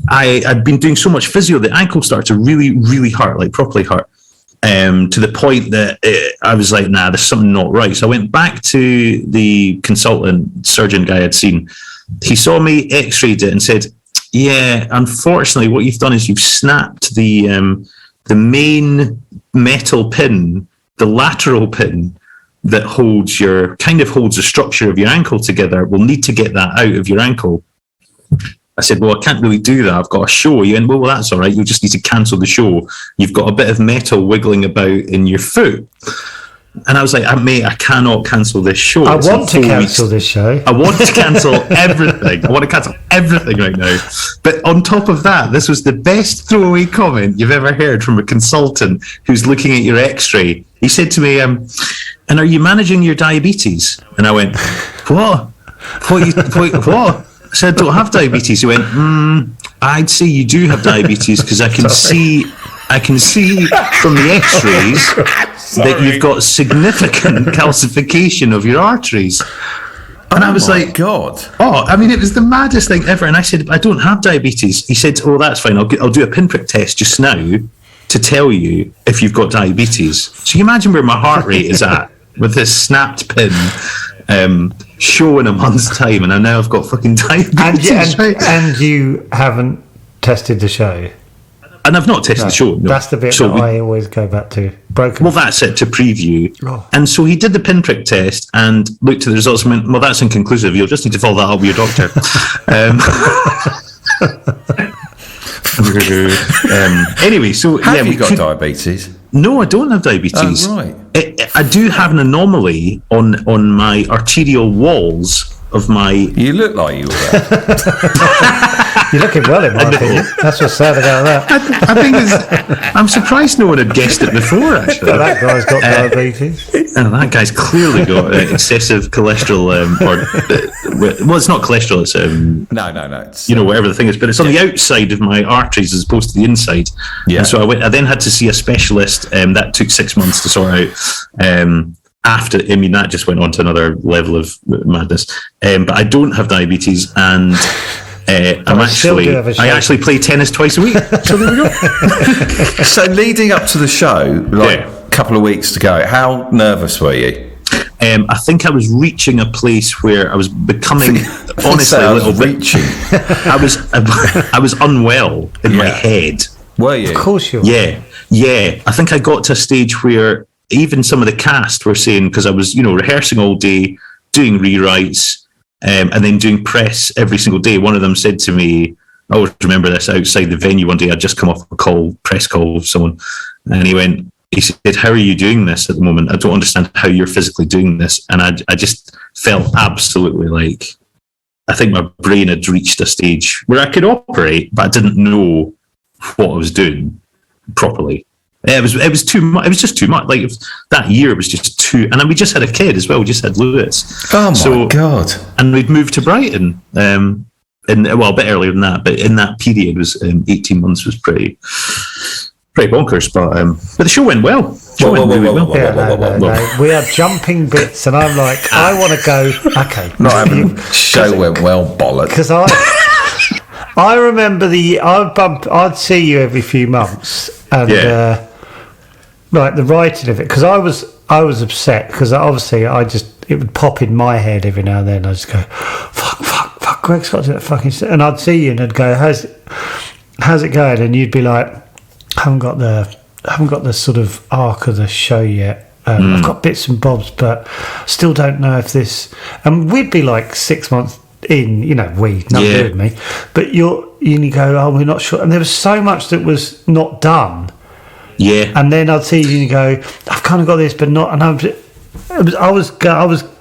I'd been doing so much physio, the ankle started to really, really hurt, like properly hurt, to the point that I was like, nah, there's something not right. So I went back to the consultant surgeon guy I'd seen. He saw me, x-rayed it, and said, yeah, unfortunately, what you've done is you've snapped the main metal pin, the lateral pin that holds the structure of your ankle together. We'll need to get that out of your ankle. I said, well, I can't really do that. I've got a show. You went, well, that's all right. You'll just need to cancel the show. You've got a bit of metal wiggling about in your foot. And I was like, mate, I cannot cancel this show. I want to cancel this show. I want to cancel everything. I want to cancel everything right now. But on top of that, this was the best throwaway comment you've ever heard from a consultant who's looking at your x-ray. He said to me, and are you managing your diabetes? And I went, what? What? I said, I don't have diabetes. He went, I'd say you do have diabetes because I can see from the x-rays that you've got significant calcification of your arteries. And I was like, God. Oh, I mean, it was the maddest thing ever. And I said, I don't have diabetes. He said, oh, that's fine. I'll do a pinprick test just now to tell you if you've got diabetes. So you imagine where my heart rate is at with this snapped pin show in a month's time, and I now I've got fucking diabetes. And you haven't tested the show. And I've not tested the show. No. That's the bit that I always go back to. Broken. Well, that's it, to preview. Oh. And so he did the pinprick test and looked at the results and went, well, that's inconclusive. You'll just need to follow that up with your doctor. Anyway, so... Have you got diabetes? No, I don't have diabetes. Oh, right. I do have an anomaly on my arterial walls of my... You look like you were. You're looking well, in my opinion. That's what's sad about that. I think I'm surprised no one had guessed it before, actually. That guy's got diabetes. And that guy's clearly got excessive cholesterol, well, it's not cholesterol, it's... No. It's, whatever the thing is, but it's on the outside of my arteries as opposed to the inside. Yeah. And so I then had to see a specialist, that took 6 months to sort out. That just went on to another level of madness. But I don't have diabetes, and... I actually play tennis twice a week. So there we go. So leading up to the show, a couple of weeks to go, how nervous were you? I think I was reaching a place where I was becoming, honestly, a little bit. Reaching. I was unwell in my head. Were you? Of course you were. Yeah. I think I got to a stage where even some of the cast were saying, because I was, rehearsing all day, doing rewrites. And then doing press every single day. One of them said to me, I always remember this, outside the venue one day, I'd just come off a press call with someone, and he said, how are you doing this at the moment? I don't understand how you're physically doing this. And I just felt absolutely like, I think my brain had reached a stage where I could operate, but I didn't know what I was doing properly. It was too much. It was just too much. Like that year was just too. And then we just had a kid as well. We just had Lewis. Oh my God! And we'd moved to Brighton. A bit earlier than that, but in that period was 18 months was pretty bonkers. But the show went well. We had jumping bits, and I'm like, I want to go. Okay, not having show went well, bollocks. Because I remember I'd see you every few months, and the writing of it, because I was upset because obviously it would pop in my head every now and then. I just go, fuck, Greg Scott's that fucking shit. And I'd see you and I'd go, how's it going? And you'd be like, I haven't got the sort of arc of the show yet. I've got bits and bobs, but still don't know if this. And we'd be like 6 months in, not with me, but you go, oh, we're not sure. And there was so much that was not done. Yeah. And then I'd see you and go, I've kind of got this, but not. And I was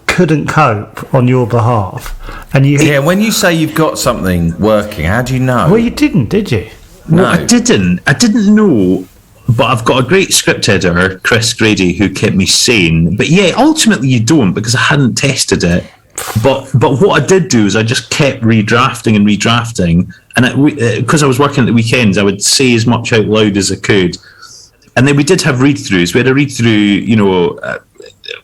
couldn't cope on your behalf. And when you say you've got something working, how do you know? Well, you didn't, did you? No, I didn't know. But I've got a great script editor, Chris Grady, who kept me sane. But ultimately you don't, because I hadn't tested it. But what I did do is I just kept redrafting, and because I was working at the weekends, I would say as much out loud as I could. And then we did have read-throughs. We had a read-through,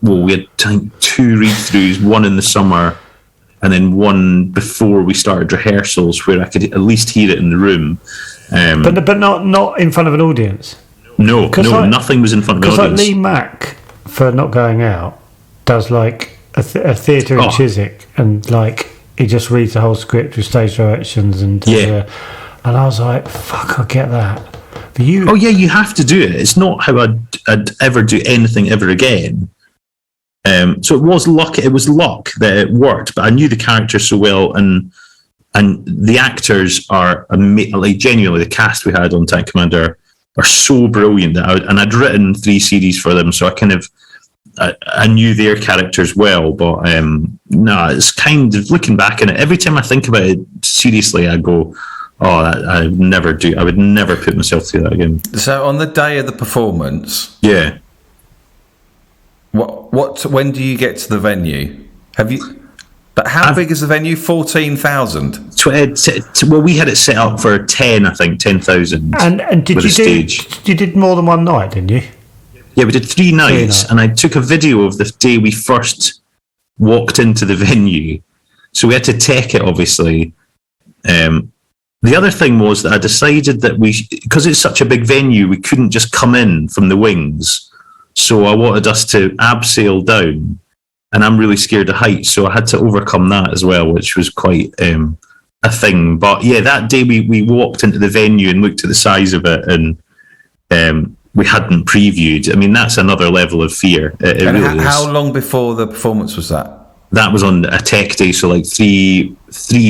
we had 2 read-throughs, one in the summer and then one before we started rehearsals, where I could at least hear it in the room. But not in front of an audience? No, nothing was in front of an audience. Because Lee Mack, for Not Going Out, does like a theatre in Chiswick, and like he just reads the whole script with stage directions and and I was like, fuck, I get that. But you have to do it. It's not how I'd ever do anything ever again. So it was luck. It was luck that it worked, but I knew the characters so well, and the actors are like genuinely, the cast we had on Tank Commander are so brilliant that I'd written 3 CDs for them, so I kind of I knew their characters well, but no, it's kind of looking back on it. Every time I think about it seriously, I go, "Oh, I would never put myself through that again." So on the day of the performance, yeah. When do you get to the venue? Have you? But how big is the venue? 14,000. Well, we had it set up for 10, I think 10,000. And did you did more than one night, didn't you? Yeah, we did 3 nights, and I took a video of the day we first walked into the venue. So we had to take it, obviously. The other thing was that I decided that because it's such a big venue, we couldn't just come in from the wings. So I wanted us to abseil down, and I'm really scared of heights, so I had to overcome that as well, which was quite a thing. But yeah, that day we walked into the venue and looked at the size of it, and we hadn't previewed. I mean, that's another level of fear. It really how long before the performance was that? That was on a tech day, so like three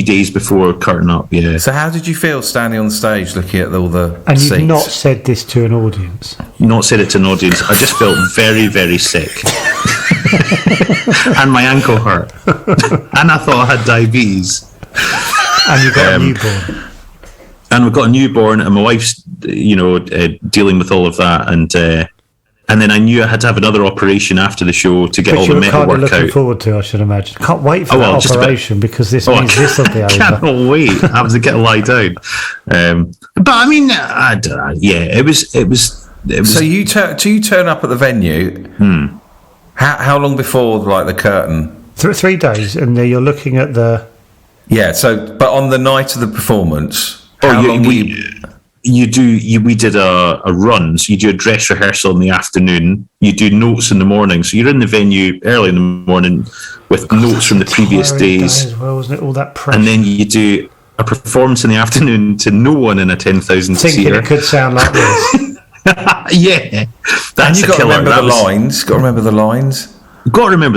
days before curtain up. Yeah. So how did you feel standing on stage looking at all the and seats? You've not said this to an audience? Not said it to an audience. I just felt very, very sick. And my ankle hurt. And I thought I had diabetes. And you got a newborn. And we've got a newborn, and my wife's, dealing with all of that, and then I knew I had to have another operation after the show to get all the metal work out. Looking forward to, I should imagine. Can't wait for that operation because this means this will be over. I can't wait. I have to get a lie down. But I mean, I don't know. Yeah, it was. So you turn up at the venue. How long before the curtain? 3 days, and you're looking at the. Yeah. So, but on the night of the performance. We did a run. So you do a dress rehearsal in the afternoon. You do notes in the morning. So you're in the venue early in the morning with notes from the previous days. As well, wasn't it? All that pressure. And then you do a performance in the afternoon to no one in a 10,000 seater. Thinking it could sound like this. Yeah, that's and you got to remember the lines. Got to remember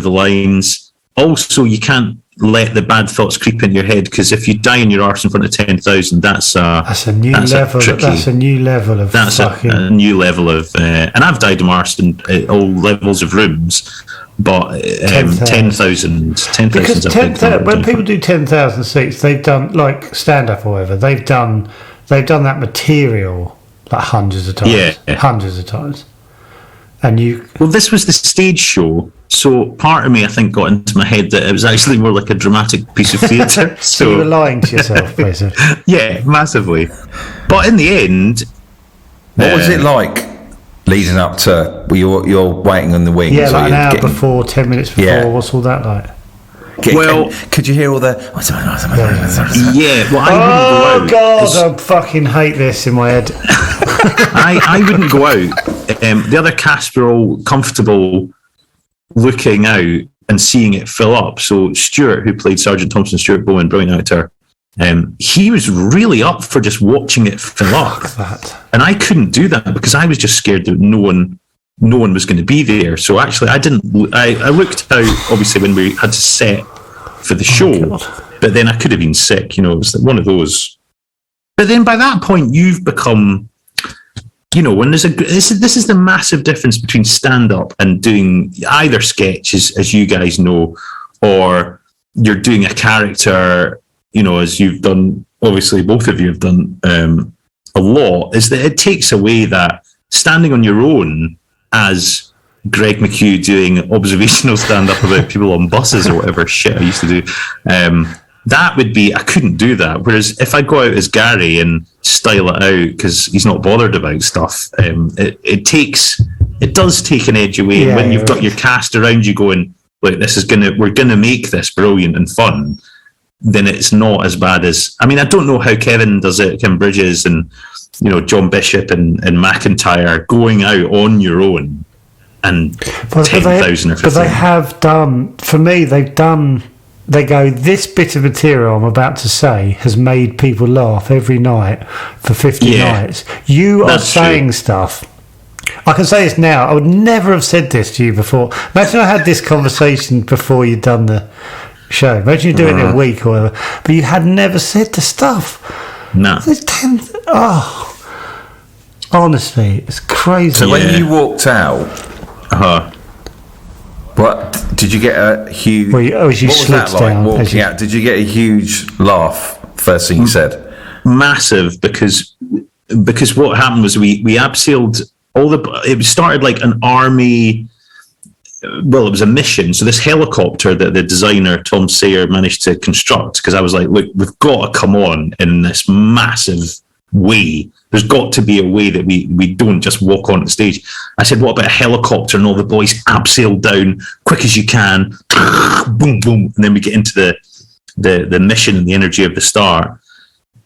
the lines. Also, you can't let the bad thoughts creep into your head, because if you die in your arse in front of 10,000, that's a new level. That's a new level of. That's a new level of. And I've died in my arse in all levels of rooms, but 10,000. 10,000. When people do 10,000 seats, they've done like stand up or whatever. They've done that material like hundreds of times. Yeah, hundreds of times. And this was the stage show, so part of me, I think, got into my head that it was actually more like a dramatic piece of theatre. So you were lying to yourself, basically. Yeah, massively. But in the end, what was it like leading up to you're waiting on the wings? Yeah, like an hour before, 10 minutes before. Yeah. What's all that like? Could you hear all the? Yeah. Well, I wouldn't go out. God, I fucking hate this in my head. I wouldn't go out. The other cast were all comfortable looking out and seeing it fill up. So Stuart, who played Sergeant Thompson, Stuart Bowman, brilliant actor, he was really up for just watching it fill up. And I couldn't do that because I was just scared that no one was going to be there. So actually, I looked out, obviously, when we had to set for the show, but then I could have been sick, it was one of those. But then by that point, you've become, when this is the massive difference between stand-up and doing either sketch, as you guys know, or you're doing a character, as you've done, obviously both of you have done a lot, is that it takes away that standing on your own as Greg McHugh doing observational stand-up about people on buses or whatever shit I used to do, that would be, I couldn't do that. Whereas if I go out as Gary and style it out because he's not bothered about stuff, it does take an edge away. And when you've got your cast around you going, look, we're gonna make this brilliant and fun, then it's not as bad as, I mean, I don't know how Kevin does it, Kim Bridges and John Bishop and McIntyre going out on your own and 10,000 or 15. But they have done, for me, they go, this bit of material I'm about to say has made people laugh every night for 50 nights. You are saying stuff. I can say this now. I would never have said this to you before. Imagine I had this conversation before you'd done the show. Imagine you do it in a week or whatever. But you had never said the stuff. No. Honestly, it's crazy. So when you walked out, What did you get a huge? Well, what was that like down, walking out? Did you get a huge laugh? First thing you said. Massive, because what happened was we abseiled it started like an army. Well, it was a mission. So this helicopter that the designer Tom Sayer managed to construct, because I was like, look, we've got to come on in this massive way. There's got to be a way that we don't just walk on the stage. I said, what about a helicopter? And all the boys abseil down quick as you can, boom, boom, and then we get into the mission and the energy of the start.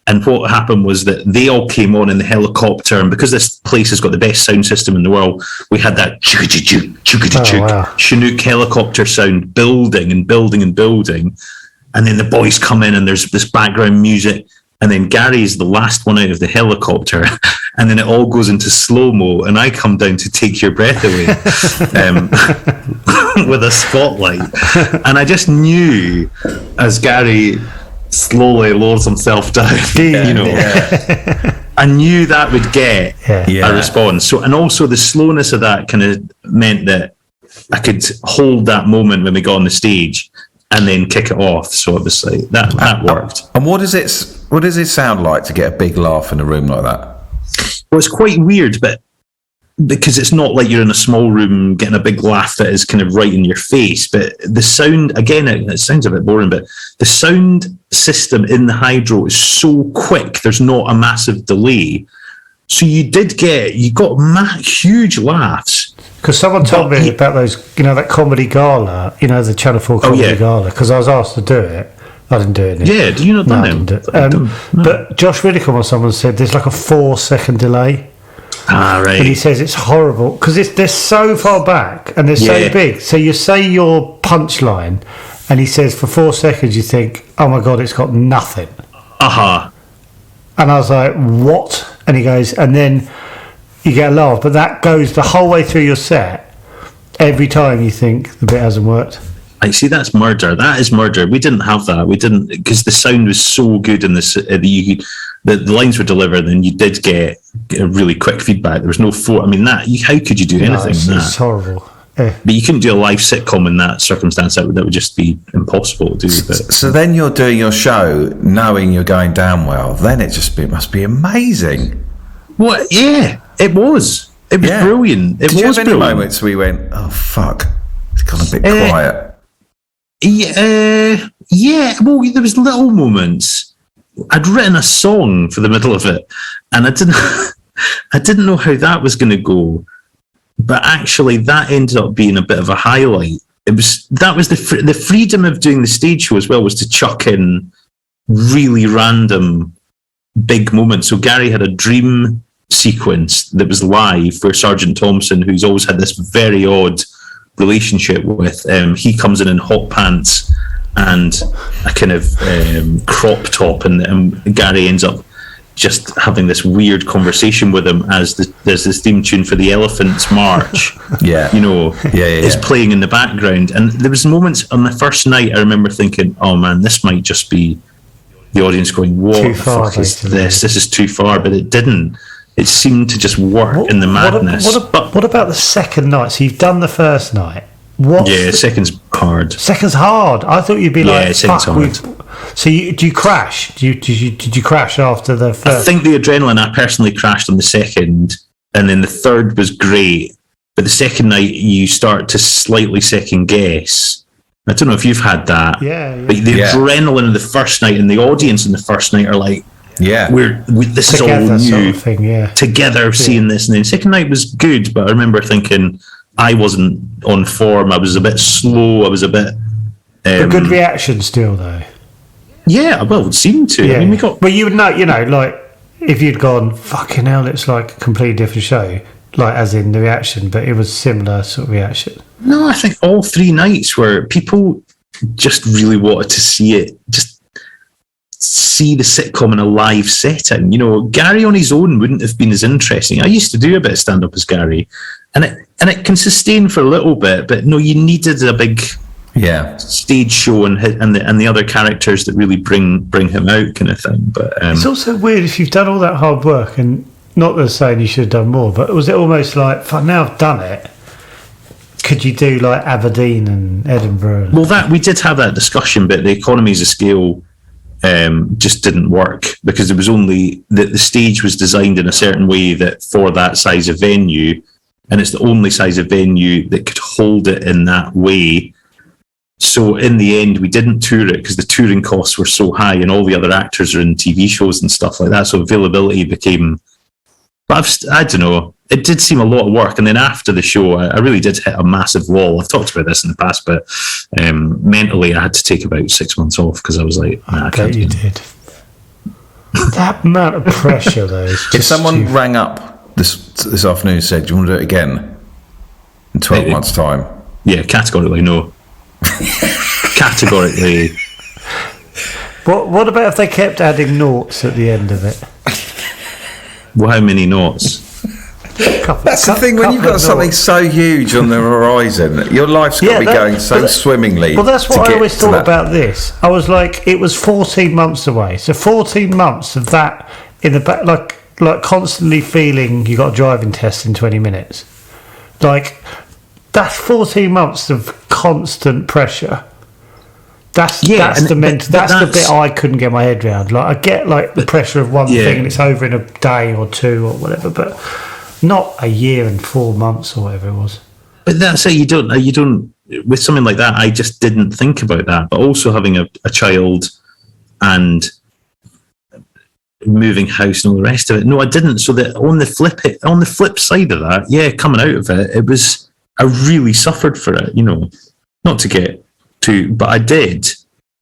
And what happened was that they all came on in the helicopter, and because this place has got the best sound system in the world, we had that Chinook helicopter sound building and building and building. And then the boys come in and there's this background music, and then Gary's the last one out of the helicopter, and then it all goes into slow-mo, and I come down to take your breath away with a spotlight. And I just knew as Gary slowly lowers himself down, I knew that would get a response. So, and also the slowness of that kind of meant that I could hold that moment when we got on the stage and then kick it off. So it was like that worked. And what does it sound like to get a big laugh in a room like that? Well, it's quite weird, but because it's not like you're in a small room getting a big laugh that is kind of right in your face. But the sound, again, it sounds a bit boring, but the sound system in the Hydro is so quick. There's not a massive delay. So you got huge laughs. Because someone told me about those, that comedy gala, the Channel 4 comedy gala, because I was asked to do it. I didn't do it. Yeah, do you not done them? But Josh Widdicombe or someone said there's like a 4-second delay. Right. And he says it's horrible because they're so far back and they're so big. So you say your punchline, and he says for 4 seconds you think, oh my God, it's got nothing. And I was like, what? And he goes, and then you get a laugh, but that goes the whole way through your set. Every time you think the bit hasn't worked. I see, that's murder. That is murder. We didn't have that. We didn't, because the sound was so good in this. The lines were delivered, and you did get a really quick feedback. There was no how could you do anything? It's horrible. But you couldn't do a live sitcom in that circumstance. That would just be impossible to do. So then you're doing your show knowing you're going down well. Then it must be amazing. What? Yeah, it was. It was brilliant. Did you have any moments where you went, oh fuck, it's gone a bit quiet? Yeah. Well, there was little moments. I'd written a song for the middle of it, and I didn't know how that was going to go. But actually, that ended up being a bit of a highlight. That was the freedom of doing the stage show as well, was to chuck in really random big moments. So Gary had a dream sequence that was live where Sergeant Thompson, who's always had this very odd relationship with, he comes in hot pants and a kind of crop top, and Gary ends up just having this weird conversation with him as there's this theme tune for the Elephants March is playing in the background. And there was moments on the first night I remember thinking, oh man, this might just be the audience going, what the fuck is this? This is too far. But it didn't. It seemed to just work in the madness. What about the second night? So you've done the first night. Second's hard. Second's hard. I thought you'd be like, second's hard. So do you crash? Did you crash after the first? I think the adrenaline, I personally crashed on the second, and then the third was great. But the second night, you start to slightly second guess. I don't know if you've had that. Yeah. But the adrenaline of the first night and the audience in the first night are like, this together, is all new. Sort of thing, together, seeing this. And then the second night was good, but I remember thinking I wasn't on form. I was a bit slow. I was a bit... a good reaction still, though. Yeah, well, it seemed to. Yeah. I mean, we got... Well, you would know, like, if you'd gone, fucking hell, it's like a completely different show, like, as in the reaction, but it was similar sort of reaction. No, I think all 3 nights where people just really wanted to see it, just see the sitcom in a live setting. Gary on his own wouldn't have been as interesting. I used to do a bit of stand-up as Gary, and it can sustain for a little bit, but no, you needed a big... stage show and the other characters that really bring him out, kind of thing. But it's also weird if you've done all that hard work, and not that saying you should have done more, but was it almost like, fuck, now I've done it, could you do like Aberdeen and Edinburgh? Well, that we did have that discussion, but the economies of scale just didn't work because it was only that the stage was designed in a certain way that for that size of venue, and it's the only size of venue that could hold it in that way. So in the end, we didn't tour it because the touring costs were so high, and all the other actors are in TV shows and stuff like that. So availability became. But I don't know. It did seem a lot of work, and then after the show, I really did hit a massive wall. I've talked about this in the past, but mentally, I had to take about 6 months off because I was like, I bet you did. That amount of pressure, though. If someone rang up this afternoon and said, "Do you want to do it again in 12 months' time?" Yeah, categorically no. Categorically. What about if they kept adding noughts at the end of it? Well, how many noughts? That's the thing, when you've got something so huge on the horizon, your life's got to be going so swimmingly. Well, that's what I always thought about this. I was like, it was 14 months away. So 14 months of that in the back, like constantly feeling you got a driving test in 20 minutes. Like, that's 14 months of constant pressure. That's the bit I couldn't get my head around. Like, I get like the pressure of one thing and it's over in a day or two or whatever, but not a year and 4 months or whatever it was. But that's it. You don't with something like that. I just didn't think about that. But also having a child and moving house and all the rest of it. No, I didn't. So that on the flip side of that, coming out of it, I really suffered for it. Not to get too, but I did.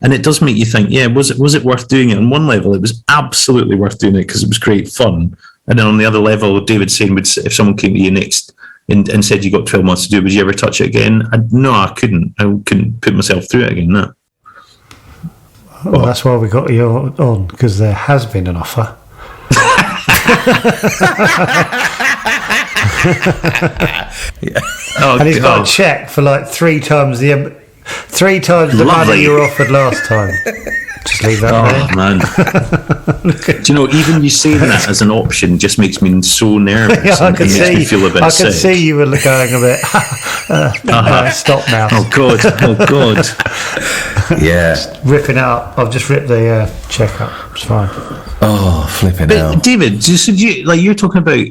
And it does make you think, was it worth doing it? On one level, it was absolutely worth doing it because it was great fun. And then on the other level, David's saying, if someone came to you next and said you got 12 months to do it, would you ever touch it again? No, I couldn't. I couldn't put myself through it again. No. Well, that's why we got you on, because there has been an offer. And he's got a cheque for like three times the money you were offered last time. Just leave that there. Man. Do you know, even you saying that as an option just makes me so nervous. I can sick. see you were going a bit. Stop now. Oh God. Yeah. Just ripping it up. I've just ripped the check up. It's fine. Oh, flipping out. David, you're talking about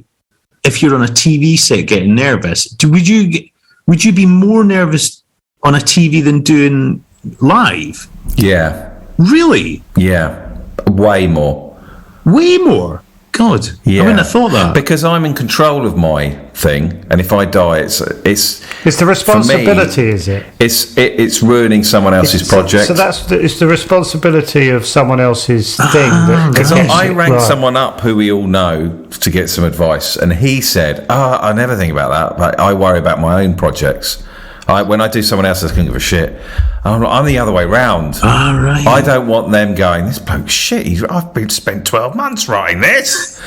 if you're on a TV set getting nervous. Would you be more nervous on a TV than doing live? Yeah. Really? Yeah. Way more. Way more? God. Yeah. I wouldn't have thought that. Because I'm in control of my thing, and if I die, it's the responsibility, is it? It's ruining someone else's project. So it's the responsibility of someone else's thing. Because I rang someone up who we all know to get some advice, and he said, I never think about that, but I worry about my own projects. When I do someone else, I couldn't give a shit. I'm the other way round. Right. I don't want them going, this bloke's shit. I've been spent 12 months writing this.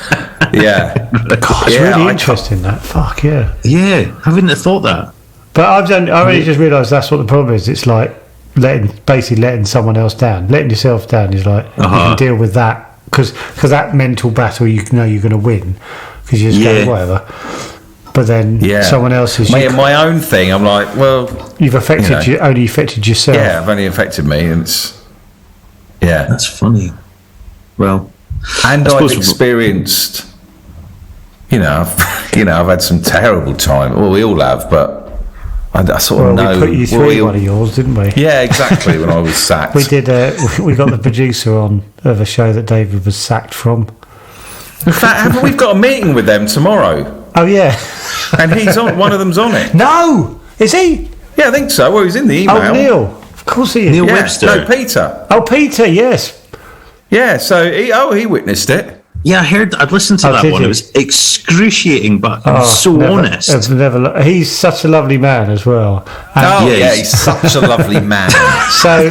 Yeah. God, it's really interesting, that. Fuck, yeah. Yeah, I wouldn't have thought that. But I really just realised that's what the problem is. It's like letting someone else down. Letting yourself down is like, you can deal with that. Because that mental battle, you know you're going to win. Because you just go, whatever. But then someone else's... My own thing, I'm like, well... You've only affected yourself. Yeah, I've only affected me, and it's... Yeah. That's funny. Well... And I've experienced... I've had some terrible time. Well, we all have, but I sort of know... we put you through one of yours, didn't we? Yeah, exactly, when I was sacked. We did... we got the producer on of a show that David was sacked from. In fact, we've got a meeting with them tomorrow. Oh, yeah. And he's on. One of them's on it. No! Is he? Yeah, I think so. Well, he's in the email. Oh, Neil. Of course he is. Neil Webster. No, Peter. Oh, Peter, yes. Yeah, so he witnessed it. Yeah, I'd listened to that one. It was excruciating, but honest. He's such a lovely man as well. And he's such a lovely man. So,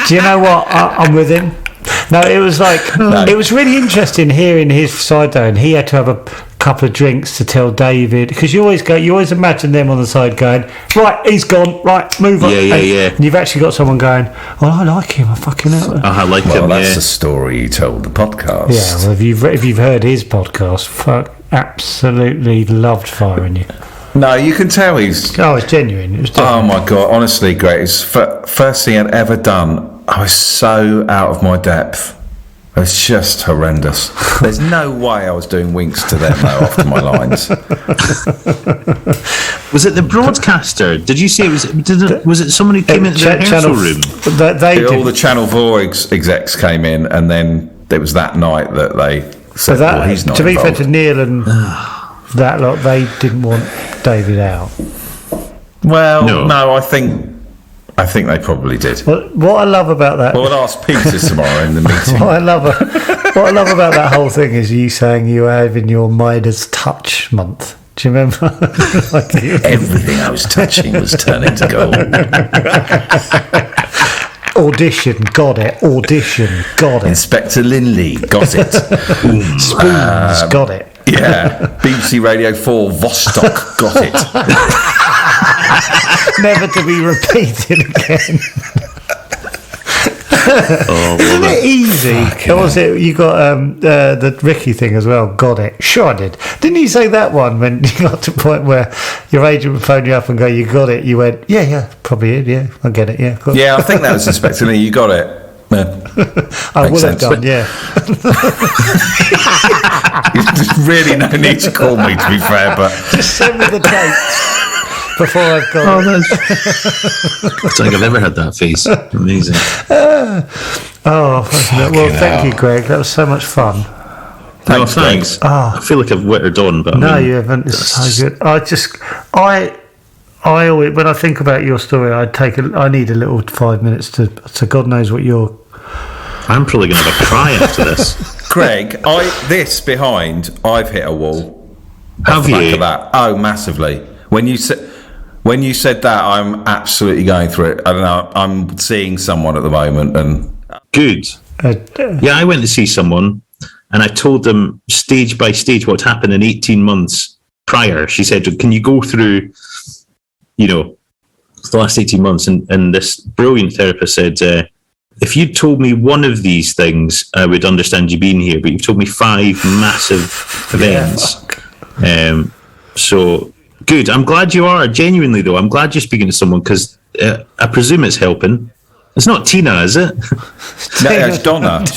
do you know what? I'm with him. No, it was like it was really interesting hearing his side though, and he had to have a couple of drinks to tell David, because you always imagine them on the side going, right, he's gone, right, move on. Yeah. And you've actually got someone going, well, I like him, I fucking know. I like him. Well, that's the story you told the podcast. Yeah, well, if you've heard his podcast, absolutely loved firing you. No, you can tell he's... Oh, it's genuine. It was Oh, genuine. my God. Honestly, Greg, it's first thing I'd ever done. I was so out of my depth. It was just horrendous. There's no way I was doing winks to them, though, after my lines. Was it the broadcaster? Did you say it was? Was it someone who came into the rehearsal room? All the Channel 4 execs came in, and then it was that night that they said, well, he's not to be involved. fair to Neil and that lot, they didn't want David out. Well, no, I think they probably did. Well, what I love about that... Well, we'll ask Peter tomorrow in the meeting. What I love about that whole thing is you saying you were having your Midas touch month. Do you remember? Everything I was touching was turning to gold. Audition, got it. Audition, got it. Inspector Linley, got it. Spoons, got it. Yeah. BBC Radio 4, Vostok, got it. Never to be repeated again. Isn't it easy? What was it? You got the Ricky thing as well. Got it. Sure I did. Didn't you say that one when you got to the point where your agent would phone you up and go, you got it? You went, yeah, probably did. Yeah, I get it. Yeah, cool. Yeah, I think that was Inspector Linley. You got it. Yeah. I would have done, yeah. There's really no need to call me, to be fair, but... Just send me the dates. Before I've gone. I don't think I've ever had that face. Amazing. Well, thank you, Greg. That was so much fun. Thanks. I feel like I've wittered on, but no, you haven't. It's so good. I always, when I think about your story, I need a little 5 minutes to. So God knows what you're. I'm probably going to have a cry after this. Greg, this behind, I've hit a wall. Have you? Of that. Oh, massively. When you said that, I'm absolutely going through it. I don't know. I'm seeing someone at the moment, and good. Yeah, I went to see someone, and I told them stage by stage what happened in 18 months prior. She said, "Can you go through, the last 18 months?" And this brilliant therapist said, "If you'd told me one of these things, I would understand you being here. But you've told me 5 massive events. So." Good. I'm glad you are. Genuinely, though, I'm glad you're speaking to someone because I presume it's helping. It's not Tina, is it? No, it's Donna. She's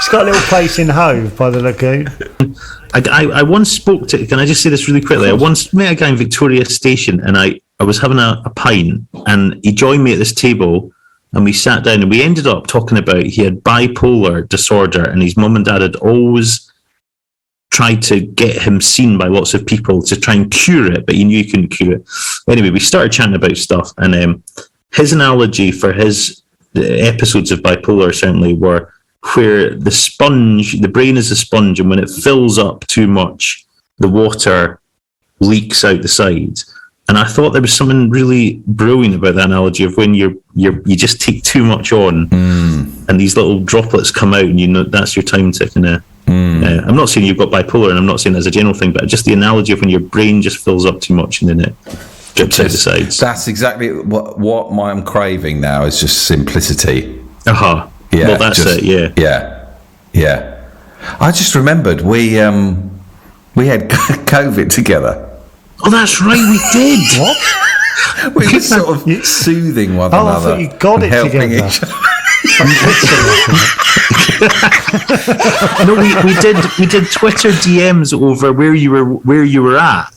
got a little place in Hove by the lagoon. I once spoke to... Can I just say this really quickly? I once met a guy in Victoria Station and I was having a pint and he joined me at this table and we sat down and we ended up talking about he had bipolar disorder and his mum and dad had always... tried to get him seen by lots of people to try and cure it, but he knew he couldn't cure it. Anyway, we started chatting about stuff, and his analogy for his episodes of bipolar certainly were where the brain is a sponge, and when it fills up too much, the water leaks out the sides. And I thought there was something really brilliant about that analogy of when you just take too much on, and these little droplets come out, and that's your time to kind of. I'm not saying you've got bipolar, and I'm not saying that's a general thing, but just the analogy of when your brain just fills up too much and then it drips out the sides. That's exactly what I'm craving now is just simplicity. Yeah. Well, that's it. Yeah. I just remembered we had COVID together. Oh, that's right, we did. What? We were sort of soothing one another. I thought you got it helping together. each other. No, we did Twitter DMs over where you were at.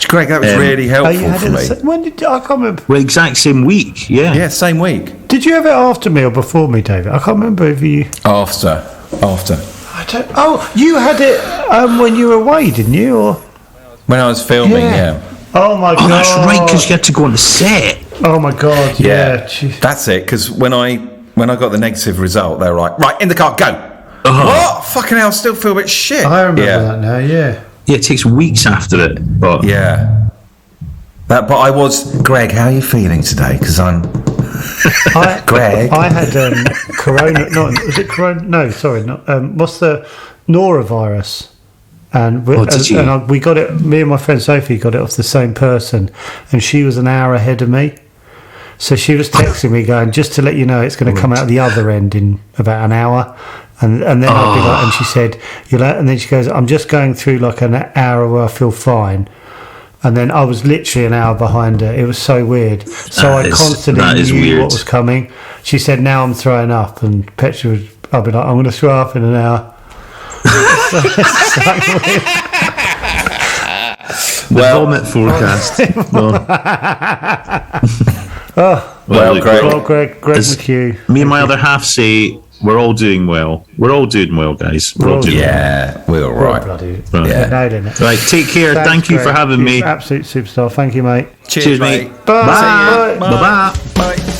Greg, that was really helpful for me. When did I can't remember? Well, exact same week. Yeah, same week. Did you have it after me or before me, David? I can't remember if you. After. I don't. Oh, you had it when you were away, didn't you? Or when I was filming, yeah. Oh my god. Oh, that's right, because you had to go on the set. Oh my god. Yeah. That's it. Because when I got the negative result, they were like, right, in the car, go. What? Fucking hell, I still feel a bit shit. I remember that now. Yeah. Yeah, it takes weeks after it. But yeah. But I was... Greg, how are you feeling today? Because Greg. I had corona... Was it corona? No, sorry. Not, what's the... norovirus. And we got it... Me and my friend Sophie got it off the same person. And she was an hour ahead of me. So she was texting me going, just to let you know, it's going to come out the other end in about an hour. And then I'd be like, and she said, and then she goes, I'm just going through like an hour where I feel fine. And then I was literally an hour behind her. It was so weird. So I constantly knew what was coming. She said, now I'm throwing up. And Petra would, I'd be like, I'm going to throw up in an hour. The vomit forecast. Greg McHugh. Me and my other half say we're all doing well. We're all doing well, guys. We're all doing well. We're all right. Nailing it. Right, take care. Thank you for having me. Absolute superstar. Thank you, mate. Cheers mate. Bye. Bye. Bye. Bye.